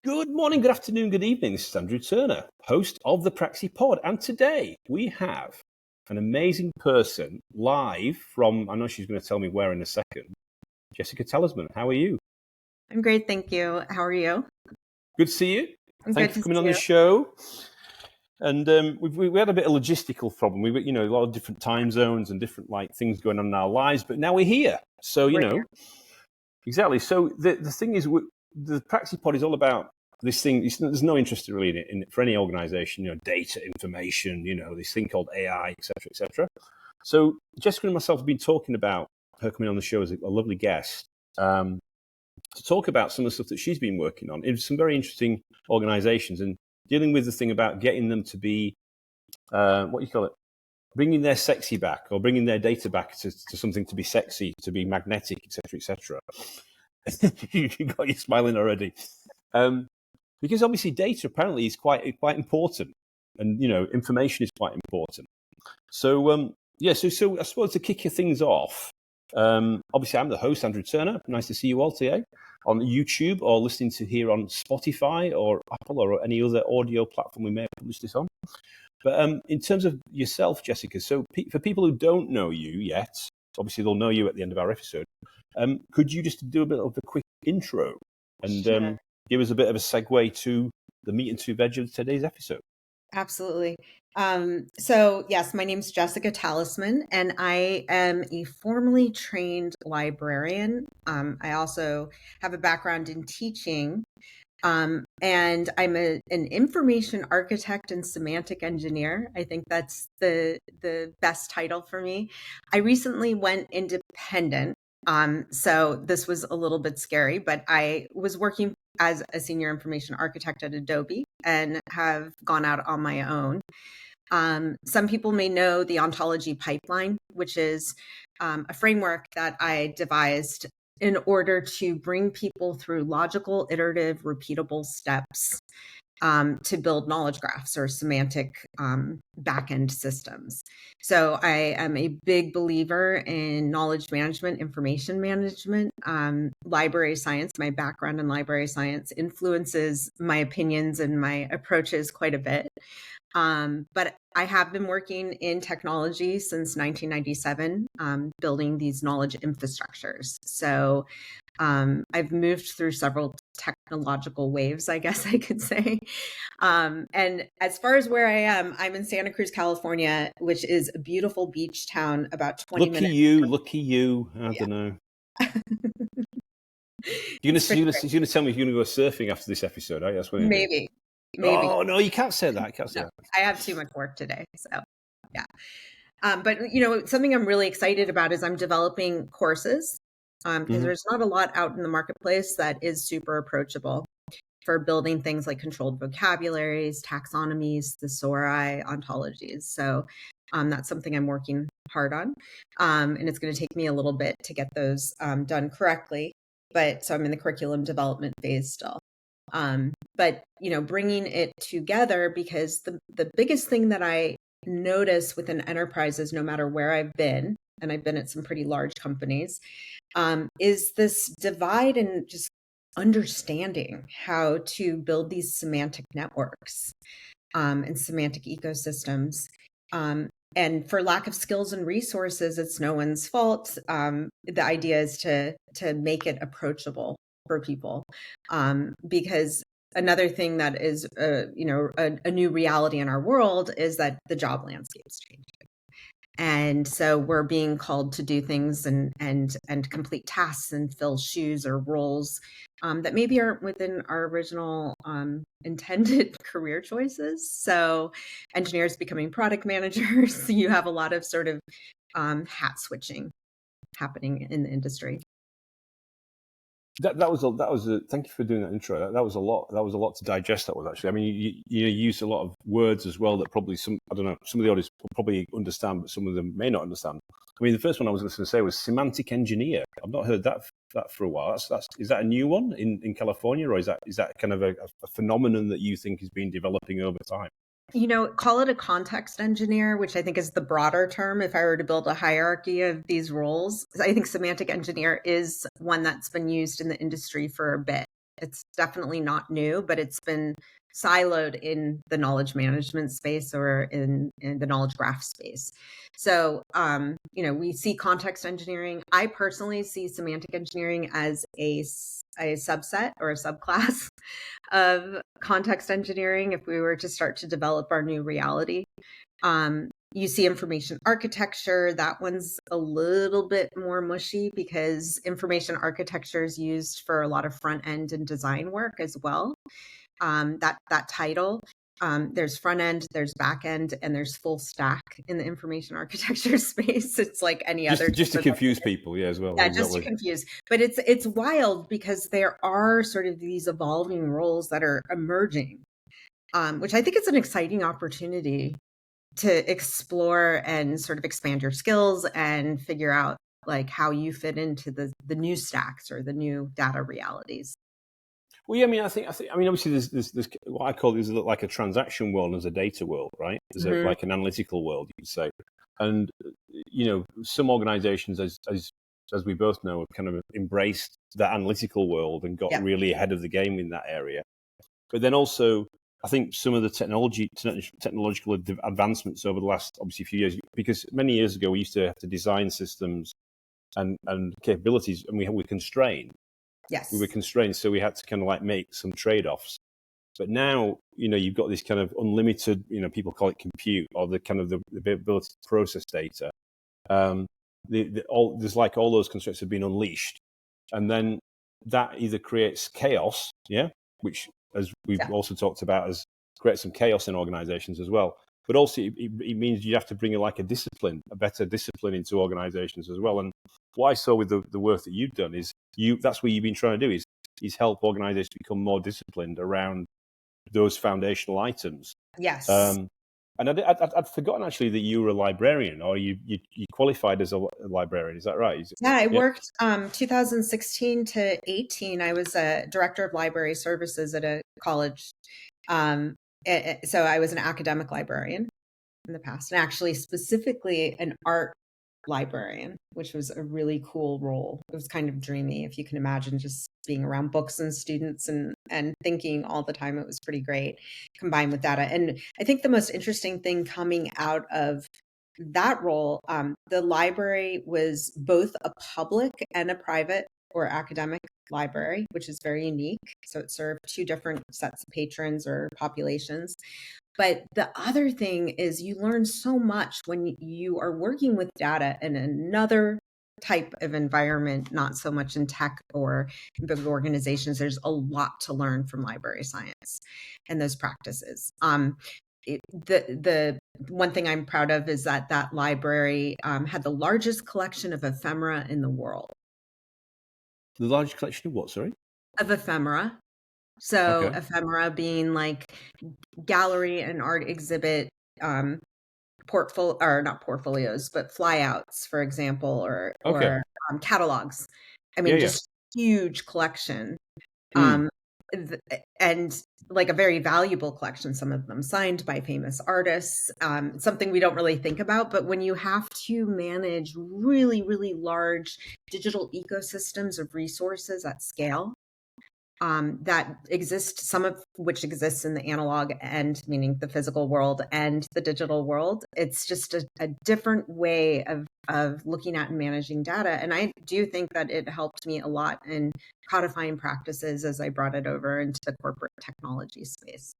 Good morning, good afternoon, good evening. This is Andrew Turner, host of the Praxi Pod. And today we have an amazing person live from, I know she's going to tell me where in a second, Jessica Talisman. How are you? I'm great, thank you. How are you? Good to see you. Thanks for coming on the you. show. And we had a bit of logistical problem. We were, a lot of different time zones and different things going on in our lives, but now we're here. So, Here. Exactly. So the thing is, the Praxi Pod is all about this thing. There's no interest really in for any organization, data, information, this thing called AI, et cetera. So Jessica and myself have been talking about her coming on the show as a lovely guest to talk about some of the stuff that she's been working on in some very interesting organizations and dealing with the thing about getting them to be, bringing their sexy back or bringing their data back to something to be sexy, to be magnetic, et cetera. You got you smiling already. Because obviously data apparently is quite important, and information is quite important. So so I suppose to kick things off, obviously I'm the host, Andrew Turner. Nice to see you all today on YouTube or listening to here on Spotify or Apple or any other audio platform we may have published this on. But in terms of yourself, Jessica, so for people who don't know you yet, obviously they'll know you at the end of our episode. Could you just do a bit of a quick intro and Sure. give us a bit of a segue to the meat and two veg of today's episode? Absolutely. So yes, my name is Jessica Talisman, and I am a formally trained librarian. I also have a background in teaching. And I'm an information architect and semantic engineer. I think that's the best title for me. I recently went independent. So this was a little bit scary, but I was working as a senior information architect at Adobe and have gone out on my own. Some people may know the ontology pipeline, which is a framework that I devised in order to bring people through logical, iterative, repeatable steps to build knowledge graphs or semantic backend systems. So I am a big believer in knowledge management, information management. Library science, my background in library science influences my opinions and my approaches quite a bit. But I have been working in technology since 1997, building these knowledge infrastructures. So I've moved through several technological waves, I guess I could say. And as far as where I am, I'm in Santa Cruz, California, which is a beautiful beach town about 20 minutes. Lucky you. I don't know. You're going to tell me if you're going to go surfing after this episode, right? That's what Maybe. Oh, no, you can't say that. I have too much work today. So, yeah. But, something I'm really excited about is I'm developing courses because there's not a lot out in the marketplace that is super approachable for building things like controlled vocabularies, taxonomies, thesauri, ontologies. So that's something I'm working hard on. And it's going to take me a little bit to get those done correctly. But so I'm in the curriculum development phase still. But, bringing it together, because the biggest thing that I notice within enterprises, no matter where I've been, and I've been at some pretty large companies, is this divide in just understanding how to build these semantic networks and semantic ecosystems. And for lack of skills and resources, it's no one's fault. The idea is to make it approachable for people, because another thing that is, a new reality in our world is that the job landscape is changing. And so we're being called to do things and complete tasks and fill shoes or roles that maybe aren't within our original intended career choices. So engineers becoming product managers, you have a lot of sort of hat switching happening in the industry. That was a thank you for doing that intro. That was a lot to digest. That was actually. I mean, you used a lot of words as well that probably some of the audience will probably understand, but some of them may not understand. I mean, the first one I was going to say was semantic engineer. I've not heard that for a while. Is that a new one in California, or is that kind of a phenomenon that you think has been developing over time? Call it a context engineer, which I think is the broader term. If I were to build a hierarchy of these roles, I think semantic engineer is one that's been used in the industry for a bit. It's definitely not new, but it's been siloed in the knowledge management space or in the knowledge graph space. So, we see context engineering. I personally see semantic engineering as a subset or a subclass of context engineering if we were to start to develop our new reality. You see information architecture. That one's a little bit more mushy because information architecture is used for a lot of front end and design work as well. That title, there's front end, there's back end, and there's full stack in the information architecture space. It's like any other. Just to confuse people, as well. Yeah, Exactly. just to confuse. But it's wild because there are sort of these evolving roles that are emerging, which I think is an exciting opportunity to explore and sort of expand your skills and figure out like how you fit into the new stacks or the new data realities. Well, yeah, I think, obviously, there's what I call like a transaction world and there's a data world, right? There's like an analytical world, you could say, and some organisations, as we both know, have kind of embraced that analytical world and got really ahead of the game in that area. But then also, I think some of the technological advancements over the last, obviously, few years, because many years ago we used to have to design systems and capabilities, and we were constrained. Yes, we were constrained, so we had to kind of like make some trade-offs. But now, you've got this kind of unlimited, people call it compute, or the kind of the ability to process data. There's like all those constraints have been unleashed, and then that either creates chaos, which, as we've also talked about, has created some chaos in organizations as well. But also it means you have to bring a better discipline into organizations as well. And what I saw with the work that you've done is that's what you've been trying to do is help organizations become more disciplined around those foundational items. Yes. And I'd forgotten actually that you were a librarian, or you qualified as a librarian. Is that right? I worked 2016 to 18. I was a director of library services at a college. So I was an academic librarian in the past, and actually specifically an art librarian, which was a really cool role. It was kind of dreamy, if you can imagine, just being around books and students and thinking all the time. It was pretty great, combined with data. And I think the most interesting thing coming out of that role, the library was both a public and a private or academic library, which is very unique. So it served two different sets of patrons or populations. But the other thing is you learn so much when you are working with data in another type of environment, not so much in tech or big organizations. There's a lot to learn from library science and those practices. The one thing I'm proud of is that library had the largest collection of ephemera in the world. The largest collection of what, sorry? Of ephemera. So ephemera being like gallery and art exhibit not portfolios, but flyouts, for example, or catalogs. Just huge collection. And like a very valuable collection, some of them signed by famous artists, something we don't really think about. But when you have to manage really, really large digital ecosystems of resources at scale, that exist, some of which exists in the analog end, meaning the physical world, and the digital world, it's just a different way of looking at and managing data. And I do think that it helped me a lot in codifying practices as I brought it over into the corporate technology space.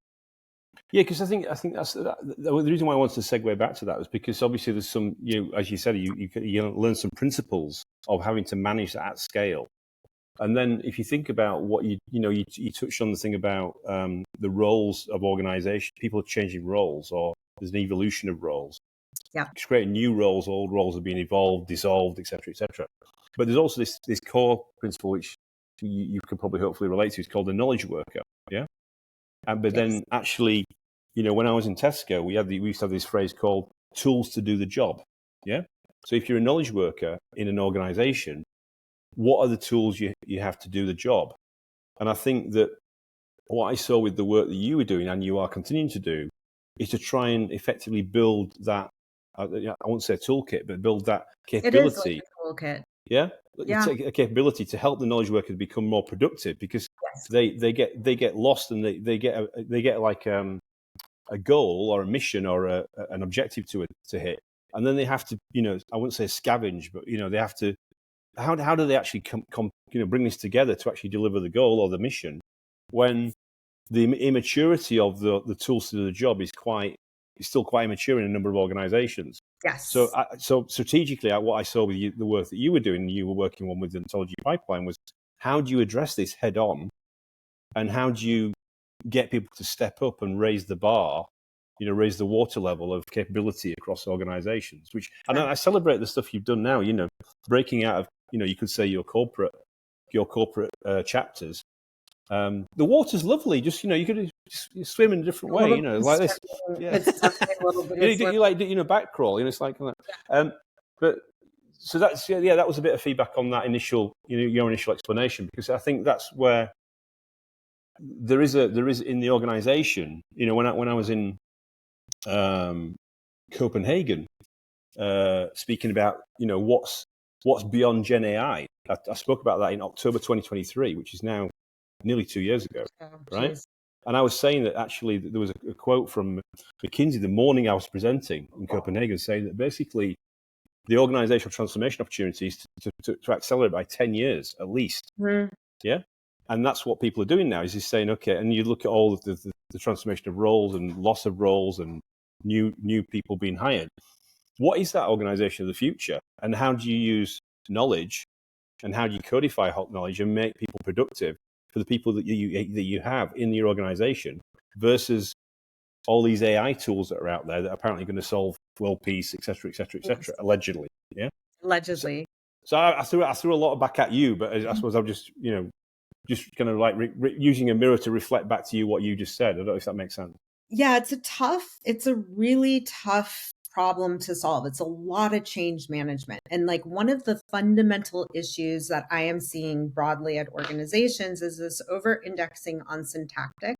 Yeah, because I think that's the reason why I wanted to segue back to that was because obviously there's some, as you said, you learn some principles of having to manage that at scale. And then if you think about what you touched on the thing about the roles of organization, people are changing roles, or there's an evolution of roles. Yeah. It's creating new roles, old roles are being evolved, dissolved, et cetera, et cetera. But there's also this core principle, which you can probably hopefully relate to. It's called the knowledge worker. Yeah. But then actually, when I was in Tesco, we used to have this phrase called tools to do the job. Yeah. So if you're a knowledge worker in an organization, what are the tools you have to do the job? And I think that what I saw with the work that you were doing and you are continuing to do is to try and effectively build that, I won't say a toolkit, but build that capability. It is like a toolkit. Yeah. Yeah. a capability to help the knowledge worker become more productive, because Yes. they get lost, and they get like a goal or a mission or an objective to hit, and then they have to, I wouldn't say scavenge, but they have to. How do they actually bring this together to actually deliver the goal or the mission, when the immaturity of the tools to do the job is still quite immature in a number of organizations. Yes. So strategically, what I saw with you, the work that you were doing, you were working on with the ontology pipeline, was how do you address this head on, and how do you get people to step up and raise the bar, raise the water level of capability across organizations, and I celebrate the stuff you've done now, breaking out of, you could say your corporate chapters. The water's lovely. Just you could just swim in a different way. Like this. Yeah. It's definitely a little bit. You like back crawl. It's like that. But so that's that was a bit of feedback on that initial your initial explanation, because I think that's where there is in the organization. When I was in Copenhagen, speaking about what's beyond Gen AI. I spoke about that in October 2023, which is now nearly 2 years ago, right? Geez. And I was saying that actually there was a quote from McKinsey the morning I was presenting in Copenhagen, saying that basically the organizational transformation opportunities to accelerate by 10 years at least. Yeah. And that's what people are doing now, is just saying, okay, and you look at all of the transformation of roles and loss of roles and new people being hired. What is that organization of the future? And how do you use knowledge, and how do you codify hot knowledge and make people productive for the people that you have in your organization, versus all these AI tools that are out there that are apparently going to solve world peace, et cetera, allegedly. Yeah. Allegedly. So I threw a lot back at you, but I suppose I'm just kind of like using a mirror to reflect back to you what you just said. I don't know if that makes sense. Yeah, it's a really tough problem to solve. It's a lot of change management. And like one of the fundamental issues that I am seeing broadly at organizations is this over indexing on syntactic.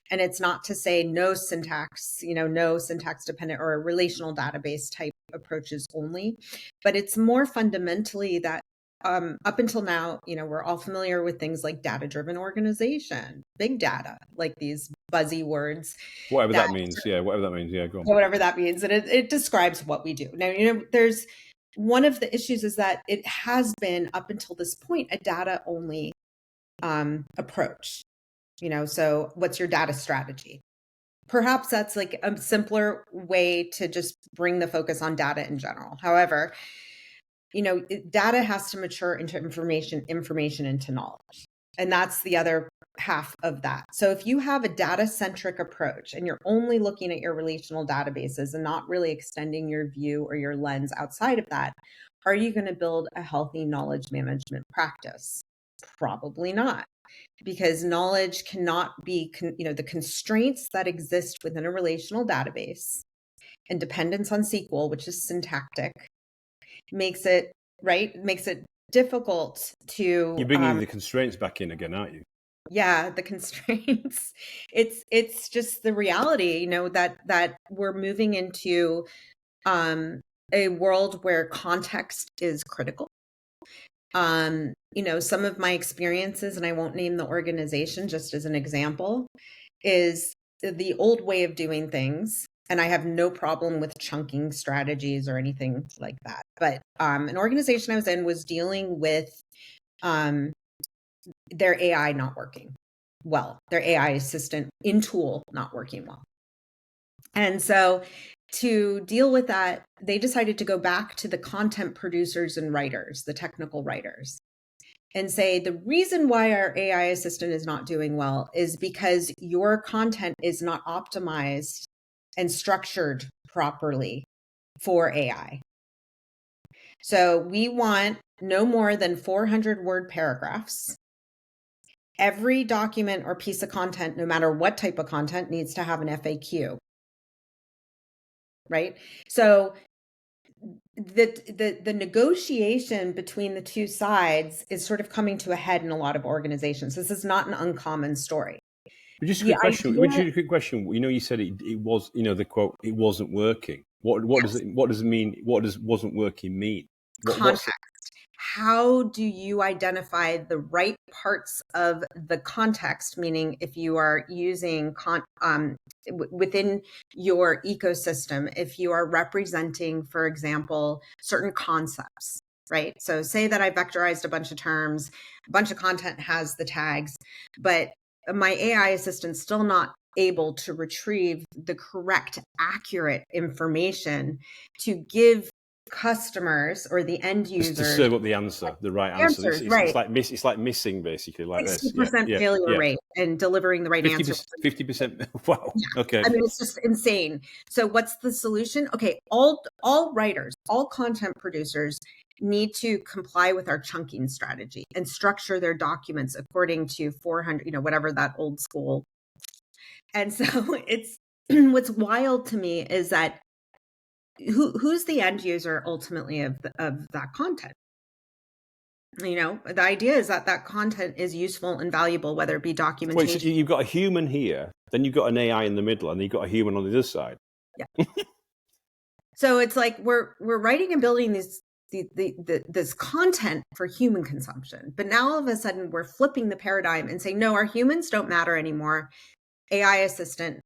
And it's not to say no syntax, no syntax dependent or relational database type approaches only, but it's more fundamentally that up until now, we're all familiar with things like data-driven organization, big data, like these buzzy words. Whatever that means. Yeah, whatever that means. Yeah, go on. Whatever that means. And it describes what we do. Now, there's one of the issues is that it has been up until this point a data-only approach. So what's your data strategy? Perhaps that's like a simpler way to just bring the focus on data in general. However, data has to mature into information into knowledge. And that's the other half of that. So if you have a data-centric approach and you're only looking at your relational databases and not really extending your view or your lens outside of that, are you going to build a healthy knowledge management practice? Probably not, because knowledge cannot be, the constraints that exist within a relational database and dependence on SQL, which is syntactic, makes it difficult to. You're bringing the constraints back in again, aren't you? Yeah, the constraints. It's just the reality, that we're moving into a world where context is critical. Some of my experiences, and I won't name the organization just as an example, is the old way of doing things. And I have no problem with chunking strategies or anything like that. But an organization I was in was dealing with their AI not working well, their AI assistant in tool not working well. And so to deal with that, they decided to go back to the content producers and writers, the technical writers, and say, the reason why our AI assistant is not doing well is because your content is not optimized and structured properly for AI. So we want no more than 400 word paragraphs. Every document or piece of content, no matter what type of content, needs to have an FAQ. Right? So the negotiation between the two sides is sort of coming to a head in a lot of organizations. This is not an uncommon story. But just a quick question. You said it was, the quote, it wasn't working. What does it mean? What does wasn't working mean? Context. how do you identify the right parts of the context? Meaning, if you are using within your ecosystem, if you are representing, for example, certain concepts, right? So say that I vectorized a bunch of terms, a bunch of content has the tags, but my AI assistant's still not able to retrieve the correct, accurate information to give customers or the end users to serve up the answer, the right answer. answers, right? It's like missing, basically, like 60% this. failure rate in delivering the right answer. 50%. Wow. Yeah. Okay. I mean, it's just insane. So what's the solution? Okay, all writers, all content producers need to comply with our chunking strategy and structure their documents according to 400, whatever that old school. And so it's what's wild to me is that who's the end user ultimately of that content? The idea is that content is useful and valuable, whether it be documentation. Wait, so you've got a human here, then you've got an AI in the middle, and you've got a human on the other side. Yeah. So it's like we're writing and building this content for human consumption, but now all of a sudden we're flipping the paradigm and saying, no, our humans don't matter anymore. AI assistant,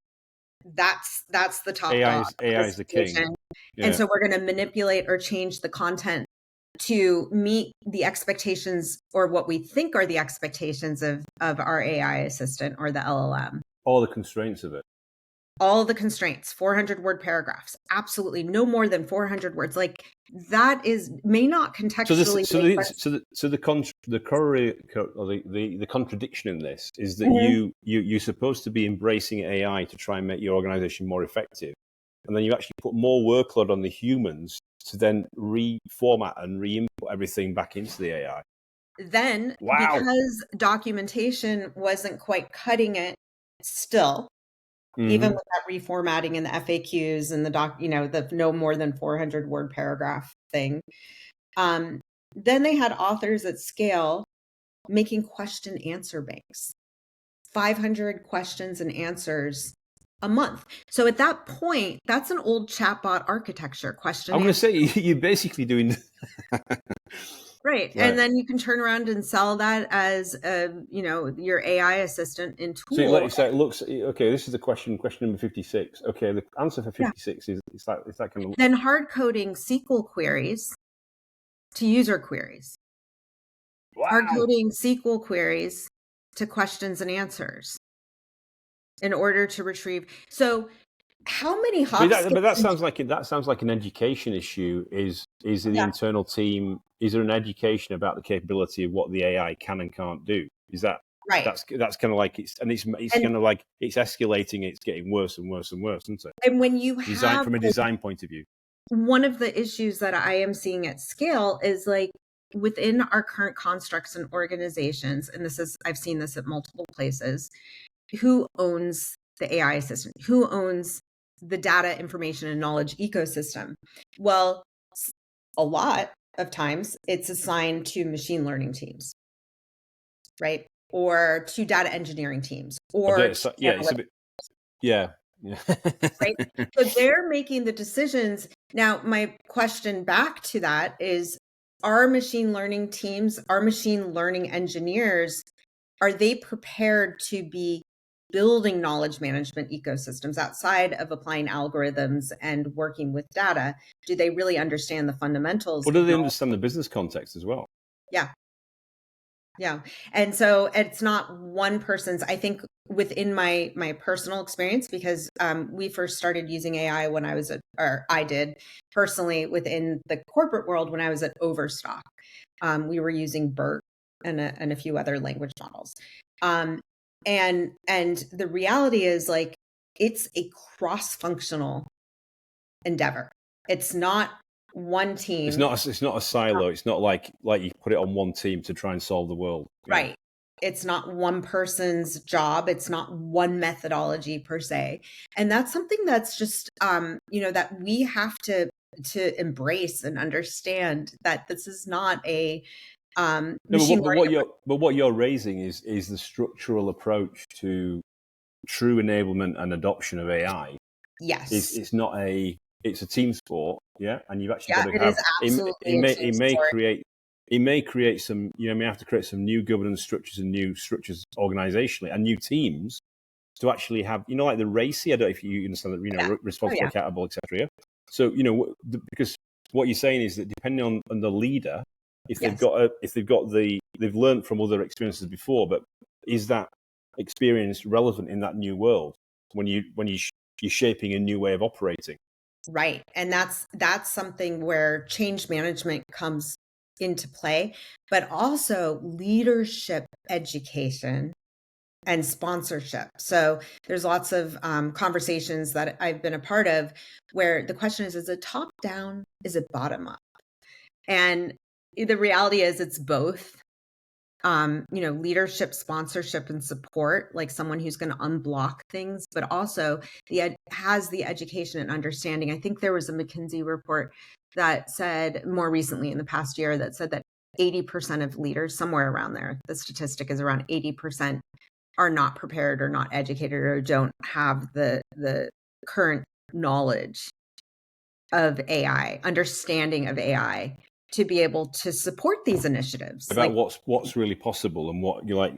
that's the top dog. AI is the king. Yeah. And so we're going to manipulate or change the content to meet the expectations, or what we think are the expectations of our AI assistant or the LLM. All the constraints of it. All the constraints, 400-word paragraphs, absolutely no more than 400 words. Like that may not contextually. So the corollary, or the contradiction in this is that you're supposed to be embracing AI to try and make your organization more effective, and then you actually put more workload on the humans to then reformat and re-input everything back into the AI. Then, because documentation wasn't quite cutting it still, even with that reformatting and the FAQs and the no more than 400-word paragraph thing, then they had authors at scale making question answer banks, 500 questions and answers a month. So at that point, that's an old chatbot architecture question. I'm going to say you're basically doing right. And then you can turn around and sell that as your AI assistant in tool. So it looks okay. This is the question number 56. Okay, the answer for 56 is it's that kind of. Then hard coding SQL queries to user queries. Wow. Hard coding SQL queries to questions and answers in order to retrieve. So how many hops? But that sounds like an education issue. Is the internal team? Is there an education about the capability of what the AI can and can't do? Is that right? That's kind of like it's kind of like it's escalating. It's getting worse and worse and worse, isn't it? And when you have from a design point of view, one of the issues that I am seeing at scale is like within our current constructs and organizations, and I've seen this at multiple places. Who owns the AI assistant? Who owns the data, information, and knowledge ecosystem? Well, a lot of times it's assigned to machine learning teams, right? Or to data engineering teams, or right? So they're making the decisions. Now, my question back to that is, our machine learning teams, our machine learning engineers, are they prepared to be building knowledge management ecosystems outside of applying algorithms and working with data? Do they really understand the fundamentals? Well, do they understand the business context as well? Yeah. And so it's not one person's, I think within my personal experience, because we first started using AI when I did personally within the corporate world when I was at Overstock. We were using BERT and a few other language models. And the reality is, like, it's a cross-functional endeavor. It's not one team. It's not a silo. It's not like you put it on one team to try and solve the world. Right. It's not one person's job. It's not one methodology per se. And that's something that's just, that we have to embrace and understand, that this is not a machine learning. But what you're raising is the structural approach to true enablement and adoption of AI. Yes. It's a team sport, yeah, and you've actually got to have. It is absolutely it may create it may create some, you may have to create some new governance structures and new structures organizationally and new teams to actually have, like the RACI, I don't know if you understand that, responsible, accountable, etc. Yeah? So, because what you're saying is that depending on the leader, if they've learned from other experiences before, but is that experience relevant in that new world when you're shaping a new way of operating? Right. And that's something where change management comes into play, but also leadership education and sponsorship. So there's lots of conversations that I've been a part of where the question is it top down? Is it bottom up? And the reality is it's both. Leadership, sponsorship, and support, like someone who's going to unblock things, but also has the education and understanding. I think there was a McKinsey report that said more recently in the past year that said that 80% of leaders, somewhere around there, the statistic is around 80%, are not prepared or not educated or don't have the current knowledge of AI, understanding of AI, to be able to support these initiatives. About what's really possible and what you like.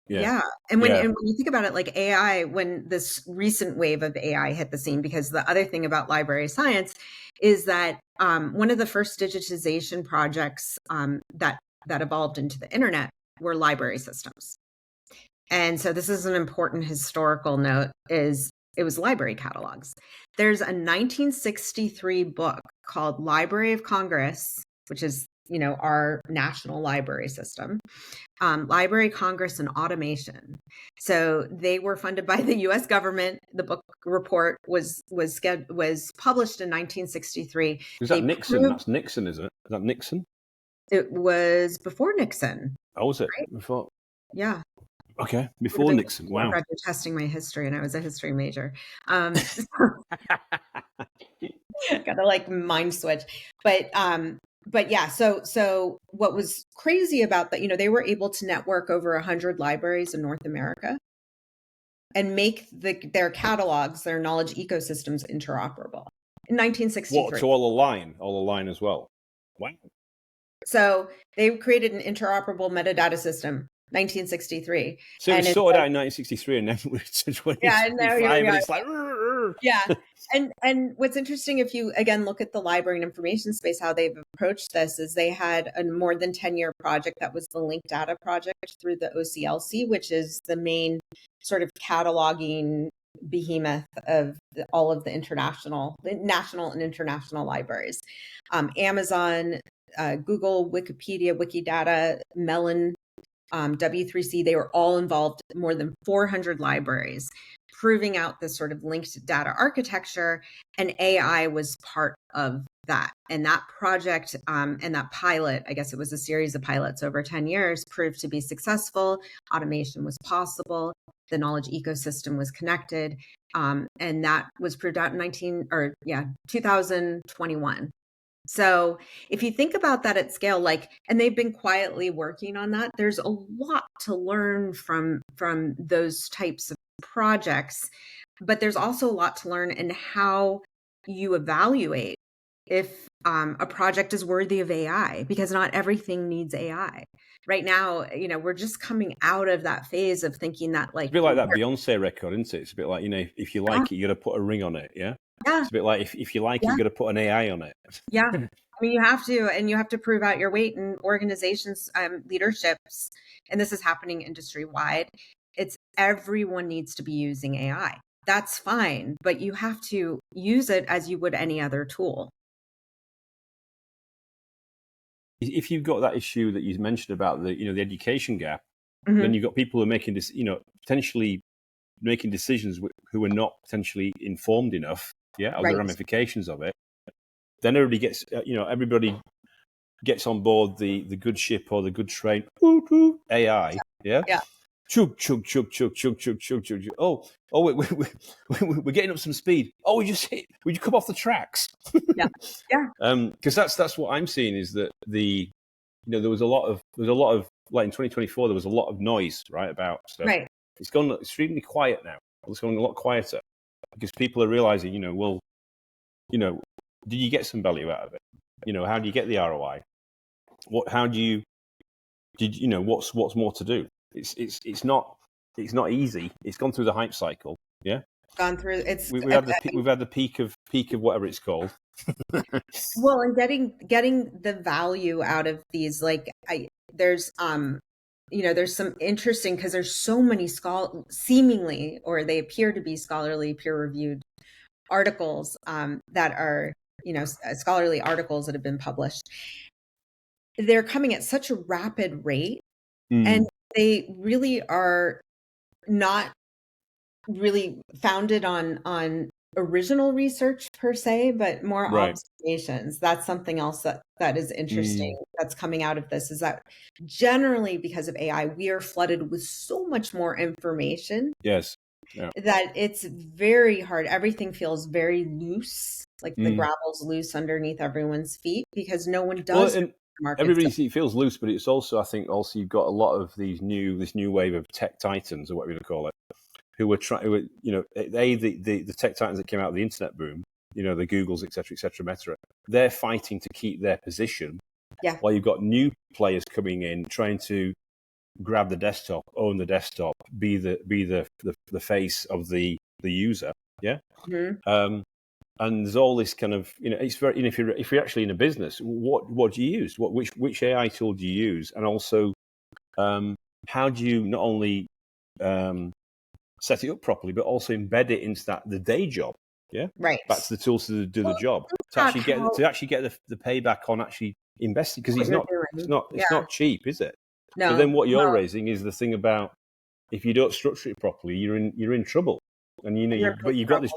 Yeah. And when you think about it, like AI, when this recent wave of AI hit the scene, because the other thing about library science is that one of the first digitization projects that evolved into the internet were library systems. And so this is an important historical note, is it was library catalogs. There's a 1963 book called Library of Congress, which is, our national library system, Library Congress and Automation. So they were funded by the U.S. government. The book report was published in 1963. Was that Nixon? That's Nixon, isn't it? Is that Nixon? It was before Nixon. Oh, was it? Right? Before? Yeah. Okay, before Nixon. Wow. You're testing my history, and I was a history major. Gotta mind switch. But yeah, so what was crazy about that, they were able to network over 100 libraries in North America and make their catalogs, their knowledge ecosystems interoperable in 1963. What, so all align as well? Wow. So they created an interoperable metadata system, 1963. So it was sorted out in 1963 and then we're to 2065 and it's like... Yeah. And what's interesting, if you, again, look at the library and information space, how they've approached this is they had a more than 10-year project that was the Linked Data Project through the OCLC, which is the main sort of cataloging behemoth of all of the national and international libraries. Amazon, Google, Wikipedia, Wikidata, Mellon, W3C, they were all involved, more than 400 libraries, proving out this sort of linked data architecture, and AI was part of that. And that project and that pilot, I guess it was a series of pilots over 10 years, proved to be successful. Automation was possible. The knowledge ecosystem was connected. And that was proved out in 2021. So if you think about that at scale, and they've been quietly working on that, there's a lot to learn from those types of projects, but there's also a lot to learn in how you evaluate if a project is worthy of AI, because not everything needs AI. Right now, we're just coming out of that phase of thinking that it's a bit like that Beyonce record, isn't it? It's a bit like, if you like it, you got to put a ring on it. Yeah. Yeah. It's a bit like if you like it, you got to put an AI on it. Yeah. I mean, you have to, and you have to prove out your weight in organizations, leaderships, and this is happening industry wide. It's everyone needs to be using AI. That's fine, but you have to use it as you would any other tool. If you've got that issue that you mentioned about the education gap, then you've got people who are making this, potentially making decisions who are not potentially informed enough, of the ramifications of it. Then everybody gets on board the good ship or the good train, AI, yeah. Chug, chug, chug, chug, chug, chug, chug, chug. Oh, we're getting up some speed. Oh, we you come off the tracks. Yeah. Because that's what I'm seeing is that there was a lot of like in 2024 there was a lot of noise about stuff. Right. It's gone extremely quiet now. It's gone a lot quieter because people are realizing, do you get some value out of it? How do you get the ROI? How do you? What's more to do? It's not easy. It's gone through the hype cycle. Yeah, Gone through it's we've had the peak of whatever it's called. well, and getting the value out of these, like there's there's some interesting, because there's so many seemingly, or they appear to be scholarly peer-reviewed articles that are scholarly articles that have been published. They're coming at such a rapid rate, and they really are not really founded on original research per se, but more observations. That's something else that is interesting that's coming out of this, is that generally, because of AI, we are flooded with so much more information. Yes. Yeah. That it's very hard. Everything feels very loose, like the gravel's loose underneath everyone's feet, because no one does. Well, it feels loose, but it's also, I think, you've got a lot of this new wave of tech titans, or whatever you call it, who were trying, the tech titans that came out of the internet boom, the Googles, et cetera, Meta, they're fighting to keep their position. Yeah. While you've got new players coming in, trying to grab the desktop, own the desktop, be the face of the user. Yeah. Mm-hmm. And there's all this kind of, it's very, if you're actually in a business, what do you use? Which AI tool do you use? And also, how do you not only set it up properly, but also embed it into the day job? Yeah, right. That's the tools to do the job, to actually get the payback on actually investing, because it's not cheap, is it? No. But then what you're raising is the thing about, if you don't structure it properly, you're in trouble. And you've got this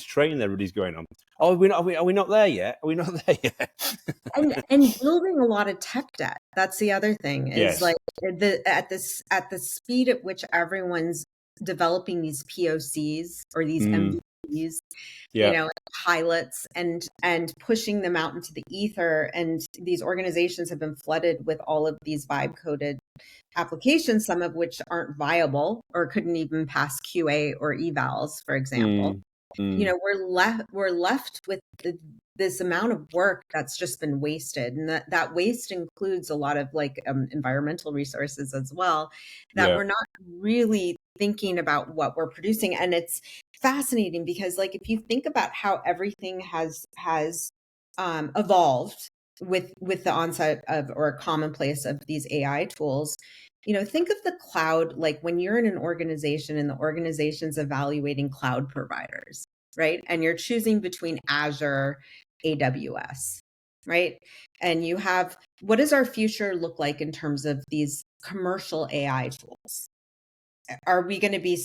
train there everybody's going on. Oh, are we not there yet? Are we not there yet? and building a lot of tech debt. That's the other thing, is like at the speed at which everyone's developing these POCs or these MVPs, pilots, and pushing them out into the ether. And these organizations have been flooded with all of these vibe coded applications, some of which aren't viable or couldn't even pass QA or evals, for example. We're left with this amount of work that's just been wasted, and that waste includes a lot of environmental resources as well, that we're not really thinking about what we're producing. And it's fascinating, because if you think about how everything has evolved with the onset of, or a commonplace of, these AI tools. Think of the cloud, like when you're in an organization and the organization's evaluating cloud providers, right? And you're choosing between Azure, AWS, right? And you have, what does our future look like in terms of these commercial AI tools? Are we going to be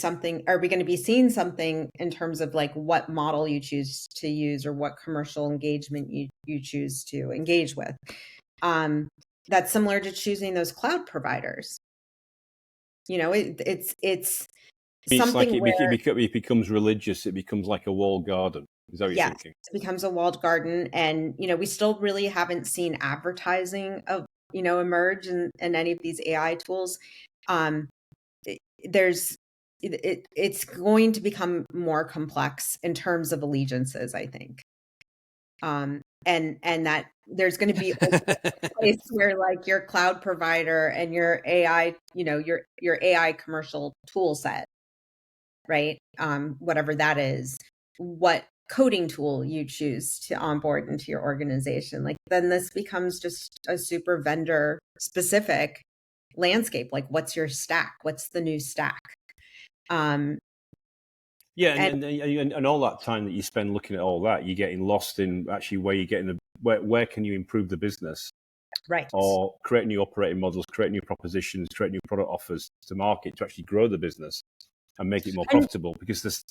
seeing something in terms of what model you choose to use, or what commercial engagement you choose to engage with? That's similar to choosing those cloud providers. It's something it becomes religious. It becomes like a walled garden. Is that what you're thinking? It becomes a walled garden. And, we still really haven't seen advertising of, emerge in any of these AI tools. It's going to become more complex in terms of allegiances, I think. And that there's going to be a place where your cloud provider and your AI, your AI commercial tool set, right? Whatever that is, what coding tool you choose to onboard into your organization, then this becomes just a super vendor specific landscape. What's your stack? What's the new stack? And all that time that you spend looking at all that, you're getting lost in actually where can you improve the business, right? Or create new operating models, create new propositions, create new product offers to market to actually grow the business and make it more profitable. Because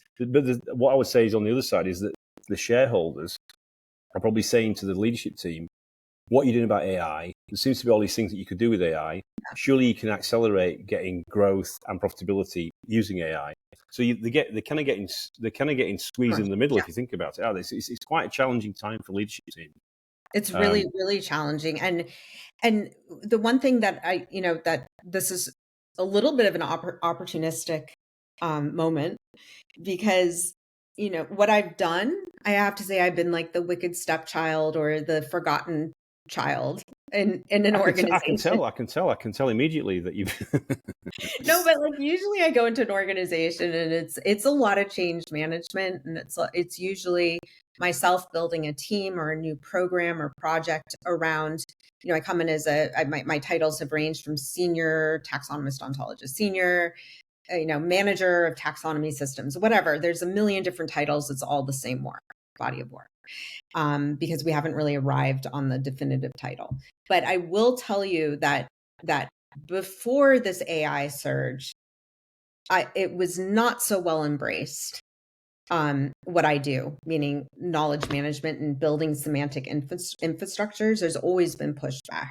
what I would say is, on the other side, is that the shareholders are probably saying to the leadership team, what are you doing about AI? There seems to be all these things that you could do with AI. Surely you can accelerate getting growth and profitability using AI. So they're kind of getting squeezed in the middle, if you think about it. It's quite a challenging time for leadership team. It's really, really challenging. And the one thing that that this is a little bit of an opportunistic moment, because what I've done, I have to say, I've been like the wicked stepchild or the forgotten child in an I organization. can tell immediately that you've. No, but like usually I go into an organization and it's a lot of change management, and it's usually myself building a team or a new program or project around, I come in as my titles have ranged from senior taxonomist ontologist, senior manager of taxonomy systems, whatever. There's a million different titles. It's all the same body of work, because we haven't really arrived on the definitive title. But I will tell you that before this AI surge, it was not so well embraced. What I do, meaning knowledge management and building semantic infrastructures, there's always been pushback.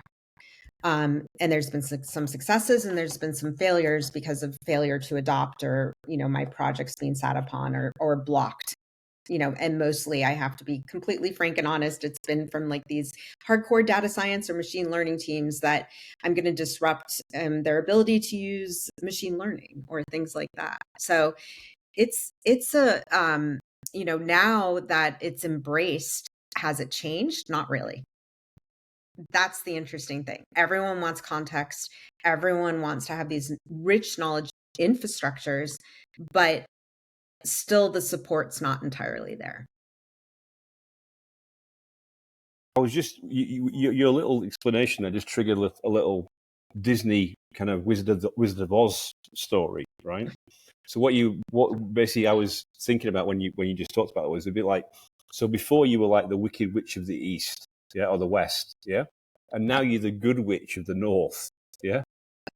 And there's been some successes and there's been some failures because of failure to adopt, or, my projects being sat upon or blocked. And mostly I have to be completely frank and honest. It's been from like these hardcore data science or machine learning teams that I'm going to disrupt their ability to use machine learning or things like that. So it's a, now that it's embraced, has it changed? Not really. That's the interesting thing. Everyone wants context. Everyone wants to have these rich knowledge infrastructures, but still the support's not entirely there. I was just your little explanation that just triggered a little Disney kind of Wizard of Oz story, right? So what basically I was thinking about when you just talked about it was a bit like, so before you were like the Wicked Witch of the East, yeah, or the West, yeah, and now you're the Good Witch of the North, yeah.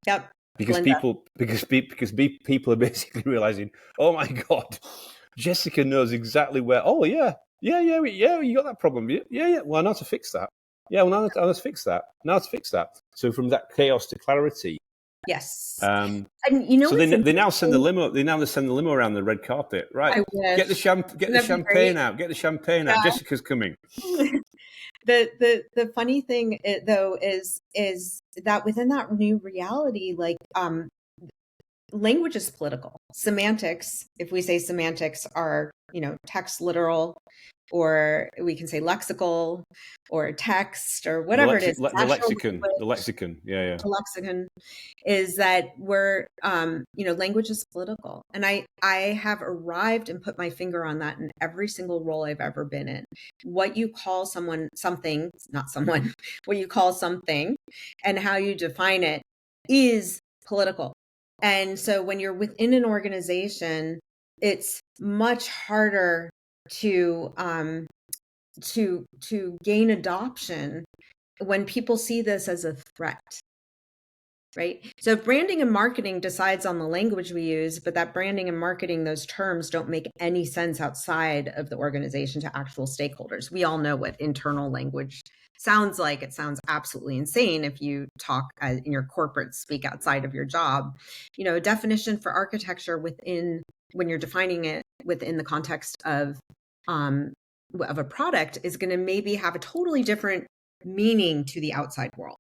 Yep. Because people are basically realizing, oh my God, Jessica knows exactly where. Oh yeah, you got that problem. Yeah. Well, now to fix that. Yeah, well, now let's fix that. Now to fix that. So from that chaos to clarity. Yes. And so they now send the limo. They now send the limo around the red carpet. Right. Get the champagne out. Get the champagne out. Jessica's coming. The funny thing though is that within that new reality, like language is political. Semantics, if we say semantics are, text literal, or we can say lexical or text or whatever it is. The lexicon. Yeah. The lexicon is that we're, language is political. And I have arrived and put my finger on that in every single role I've ever been in. What you call something, not someone, what you call something and how you define it is political. And so when you're within an organization, it's much harder to gain adoption when people see this as a threat, right? So branding and marketing decides on the language we use, but that branding and marketing, those terms don't make any sense outside of the organization to actual stakeholders. We all know what internal language sounds like. It sounds absolutely insane if you talk in your corporate speak outside of your job. A definition for architecture when you're defining it within the context of a product is going to maybe have a totally different meaning to the outside world.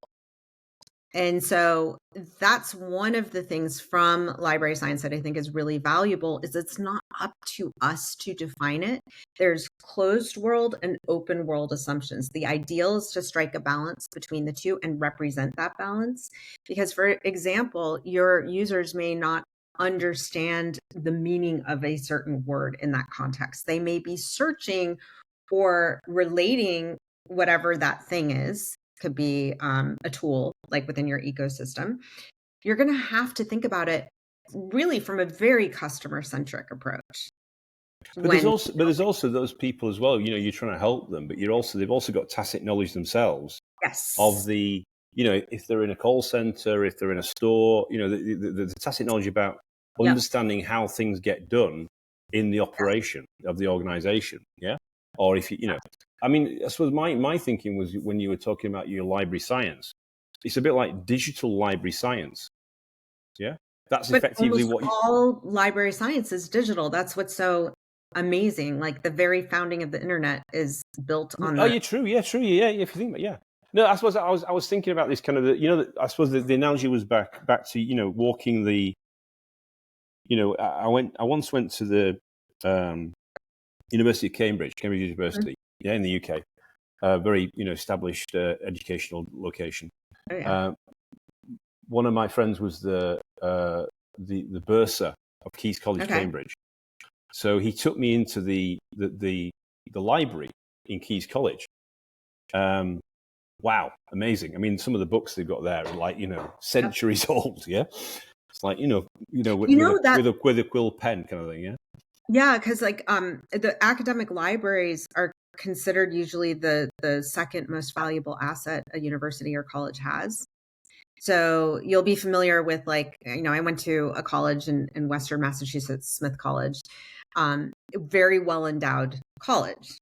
And so that's one of the things from library science that I think is really valuable, is it's not up to us to define it. There's closed world and open world assumptions. The ideal is to strike a balance between the two and represent that balance. Because, for example, your users may not understand the meaning of a certain word in that context. They may be searching or relating whatever that thing is. Could be a tool like within your ecosystem. You're going to have to think about it really from a very customer centric approach. But there's also those people as well. You're trying to help them, but they've also got tacit knowledge themselves. Yes. Of the, if they're in a call center, if they're in a store, the tacit knowledge about understanding how things get done in the operation of the organization. Yeah. Or if I suppose my thinking was, when you were talking about your library science, it's a bit like digital library science. Yeah, that's effectively what all library science is digital. That's what's so amazing. Like the very founding of the internet is built on. Oh, you're true. Yeah, true. Yeah, if you think about, yeah. No, I suppose I was thinking about this kind of I suppose the analogy was back to walking the. I once went to the University of Cambridge University, in the UK, very established educational location. Oh, yeah. One of my friends was the bursar of King's College, Cambridge. So he took me into the library in King's College. Wow, amazing! I mean, some of the books they've got there are like centuries old. Yeah, it's like with a quill pen kind of thing. Yeah. Yeah, because like the academic libraries are considered usually the second most valuable asset a university or college has. So you'll be familiar with I went to a college in Western Massachusetts, Smith College, very well endowed college.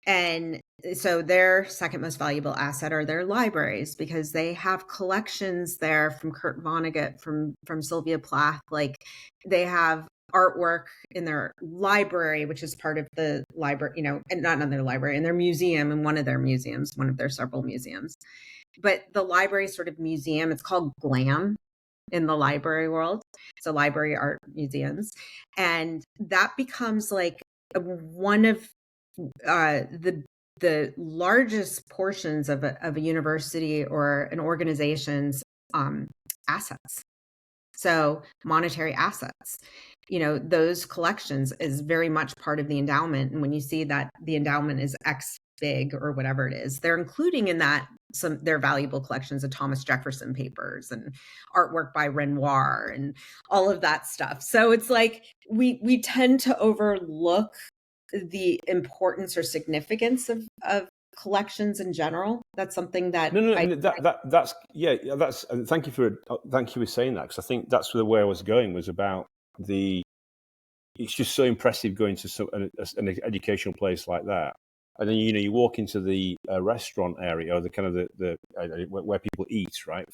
And so their second most valuable asset are their libraries, because they have collections there from Kurt Vonnegut, from Sylvia Plath. Like, they have artwork in their library, which is part of the library, and not in their library, in their museum, in one of their several museums. But the library sort of museum, it's called GLAM in the library world. So library art museums. And that becomes like one of the largest portions of a university or an organization's assets. So monetary assets, those collections is very much part of the endowment. And when you see that the endowment is X big or whatever it is, they're including in that their valuable collections of Thomas Jefferson papers and artwork by Renoir and all of that stuff. So it's like we tend to overlook the importance or significance of collections in general. That's something that that's thank you for saying that, because I think that's where I was going, was about it's just so impressive going to an educational place like that, and then you walk into the restaurant area, or the kind of the where people eat, right?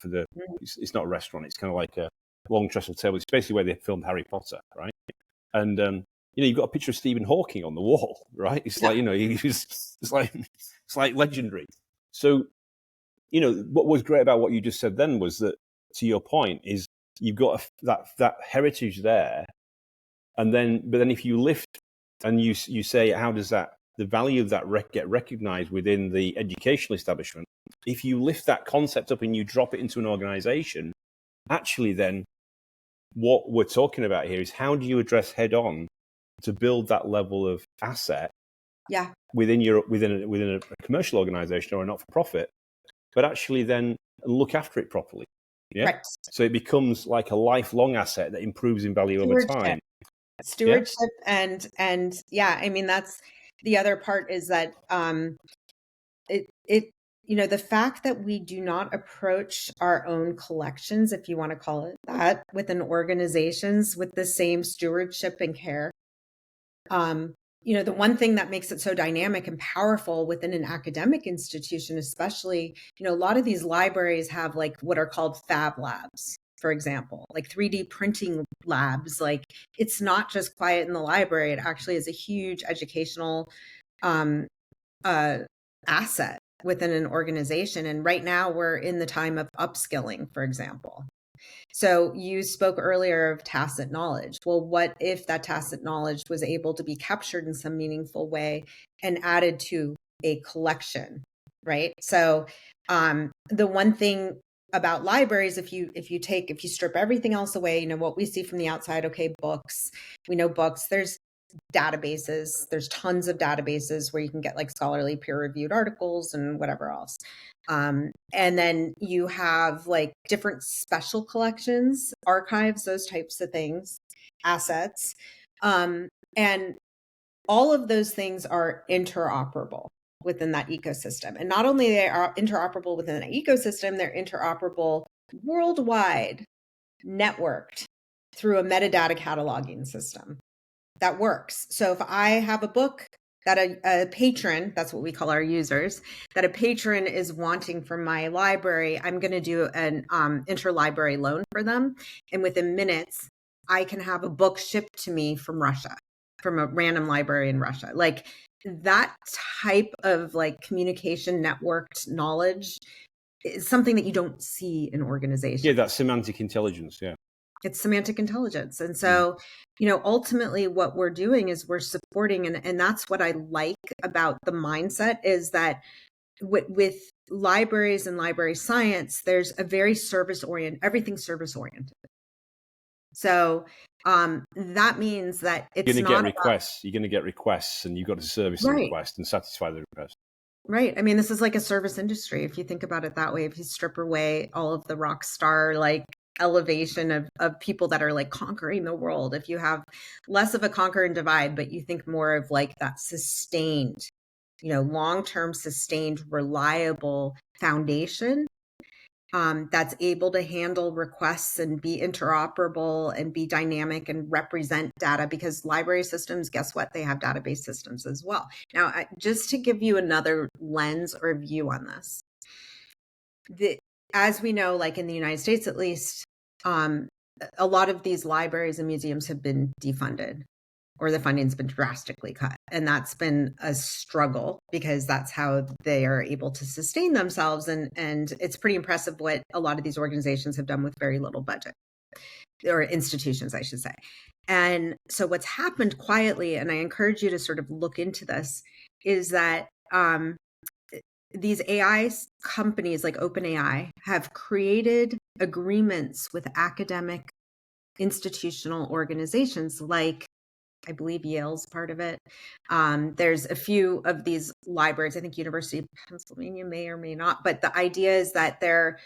It's not a restaurant, it's kind of like a long trestle table. It's basically where they filmed Harry Potter, right? And you've got a picture of Stephen Hawking on the wall, right? It's like it's like legendary. So what was great about what you just said then was that, to your point, is you've got that heritage there, but then if you lift and you say, how does the value of that get recognized within the educational establishment? If you lift that concept up and you drop it into an organization, actually then what we're talking about here is, how do you address head on to build that level of asset within a commercial organization or a not-for-profit, but actually then look after it properly. Yeah. Right. So it becomes like a lifelong asset that improves in value over time. Stewardship. And I mean, that's the other part, is that the fact that we do not approach our own collections, if you want to call it that, within organizations with the same stewardship and care. The one thing that makes it so dynamic and powerful within an academic institution, especially, a lot of these libraries have like what are called fab labs, for example, like 3D printing labs. Like, it's not just quiet in the library. It actually is a huge educational asset within an organization. And right now we're in the time of upskilling, for example. So you spoke earlier of tacit knowledge. Well, what if that tacit knowledge was able to be captured in some meaningful way and added to a collection, right? So the one thing about libraries, if you strip everything else away, what we see from the outside, okay, books, we know books, there's databases, there's tons of databases where you can get like scholarly peer-reviewed articles and whatever else. And then you have like different special collections, archives, those types of things, assets. And all of those things are interoperable within that ecosystem. And not only they are interoperable within that ecosystem, they're interoperable worldwide, networked through a metadata cataloging system that works. So if I have a book that a patron, that's what we call our users, that a patron is wanting from my library, I'm going to do an interlibrary loan for them. And within minutes, I can have a book shipped to me from Russia, from a random library in Russia. Like, that type of like communication networked knowledge is something that you don't see in organizations. Yeah, that's semantic intelligence. Yeah. It's semantic intelligence. And so, ultimately what we're doing is we're supporting, and that's what I like about the mindset, is that with libraries and library science, there's a very everything's service oriented. So that means that it's you're going to not get requests. You're going to get requests, and you've got to service the request and satisfy the request. Right. I mean, this is like a service industry, if you think about it that way. If you strip away all of the rock star like elevation of people that are like conquering the world, if you have less of a conquer and divide, but you think more of like that sustained, long-term sustained, reliable foundation that's able to handle requests and be interoperable and be dynamic and represent data, because library systems, guess what? They have database systems as well. Now, just to give you another lens or view on this, as we know, like in the United States, at least, a lot of these libraries and museums have been defunded, or the funding's been drastically cut. And that's been a struggle, because that's how they are able to sustain themselves. And it's pretty impressive what a lot of these organizations have done with very little budget, or institutions, I should say. And so what's happened quietly, and I encourage you to sort of look into this, is that these AI companies like OpenAI have created agreements with academic institutional organizations, like I believe Yale's part of it. There's a few of these libraries. I think University of Pennsylvania may or may not. But the idea is that they're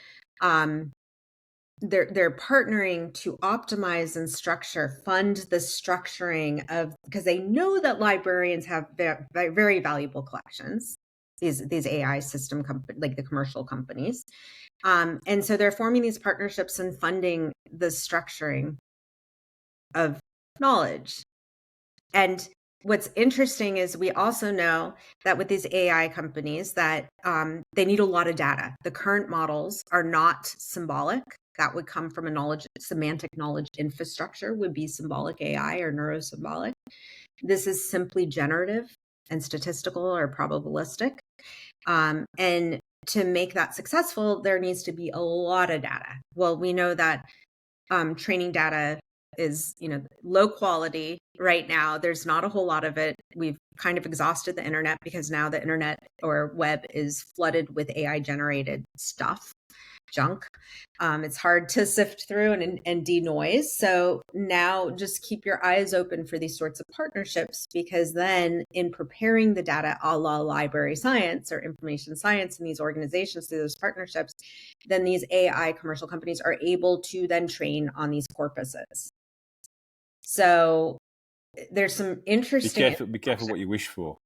partnering to optimize and fund the structuring of, because they know that librarians have very valuable collections. These AI system companies, like the commercial companies, and so they're forming these partnerships and funding the structuring of knowledge. And what's interesting is we also know that with these AI companies that they need a lot of data. The current models are not symbolic. That would come from semantic knowledge infrastructure, would be symbolic AI or neurosymbolic. This is simply generative and statistical or probabilistic. And to make that successful, there needs to be a lot of data. Well, we know that training data is, low quality right now. There's not a whole lot of it. We've kind of exhausted the internet, because now the internet or web is flooded with AI generated junk. It's hard to sift through and denoise. So now just keep your eyes open for these sorts of partnerships, because then in preparing the data a la library science or information science in these organizations through those partnerships, then these AI commercial companies are able to then train on these corpuses. So there's some interesting... Be careful what you wish for.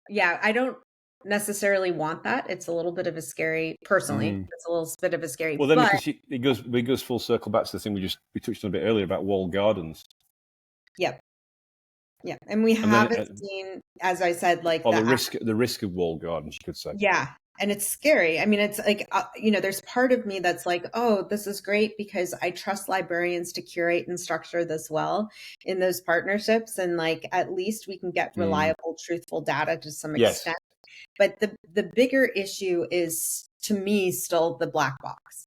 Yeah, I don't necessarily want that. It's a little bit of a scary, personally, it's a little bit of a scary... Well, then it goes full circle back to the thing we touched on a bit earlier about walled gardens. Yep. Yeah, and we haven't seen, as I said, like... the risk of walled gardens, you could say. Yeah, and it's scary. I mean, it's like, there's part of me that's like, oh, this is great, because I trust librarians to curate and structure this well in those partnerships. And like, at least we can get reliable, truthful data to some extent. But the bigger issue is, to me, still the black box.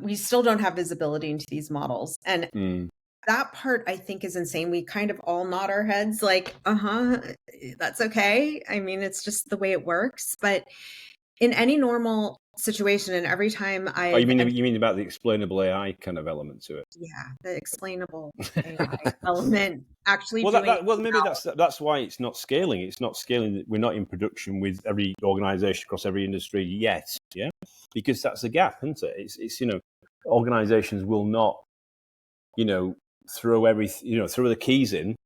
We still don't have visibility into these models. And that part, I think, is insane. We kind of all nod our heads like, that's okay. I mean, it's just the way it works. But in any normal situation, and every time you mean about the explainable AI kind of element to it? Yeah, the explainable AI element actually. Maybe that's why it's not scaling. It's not scaling. We're not in production with every organization across every industry yet. Yeah, because that's the gap, isn't it? It's organizations will not, throw the keys in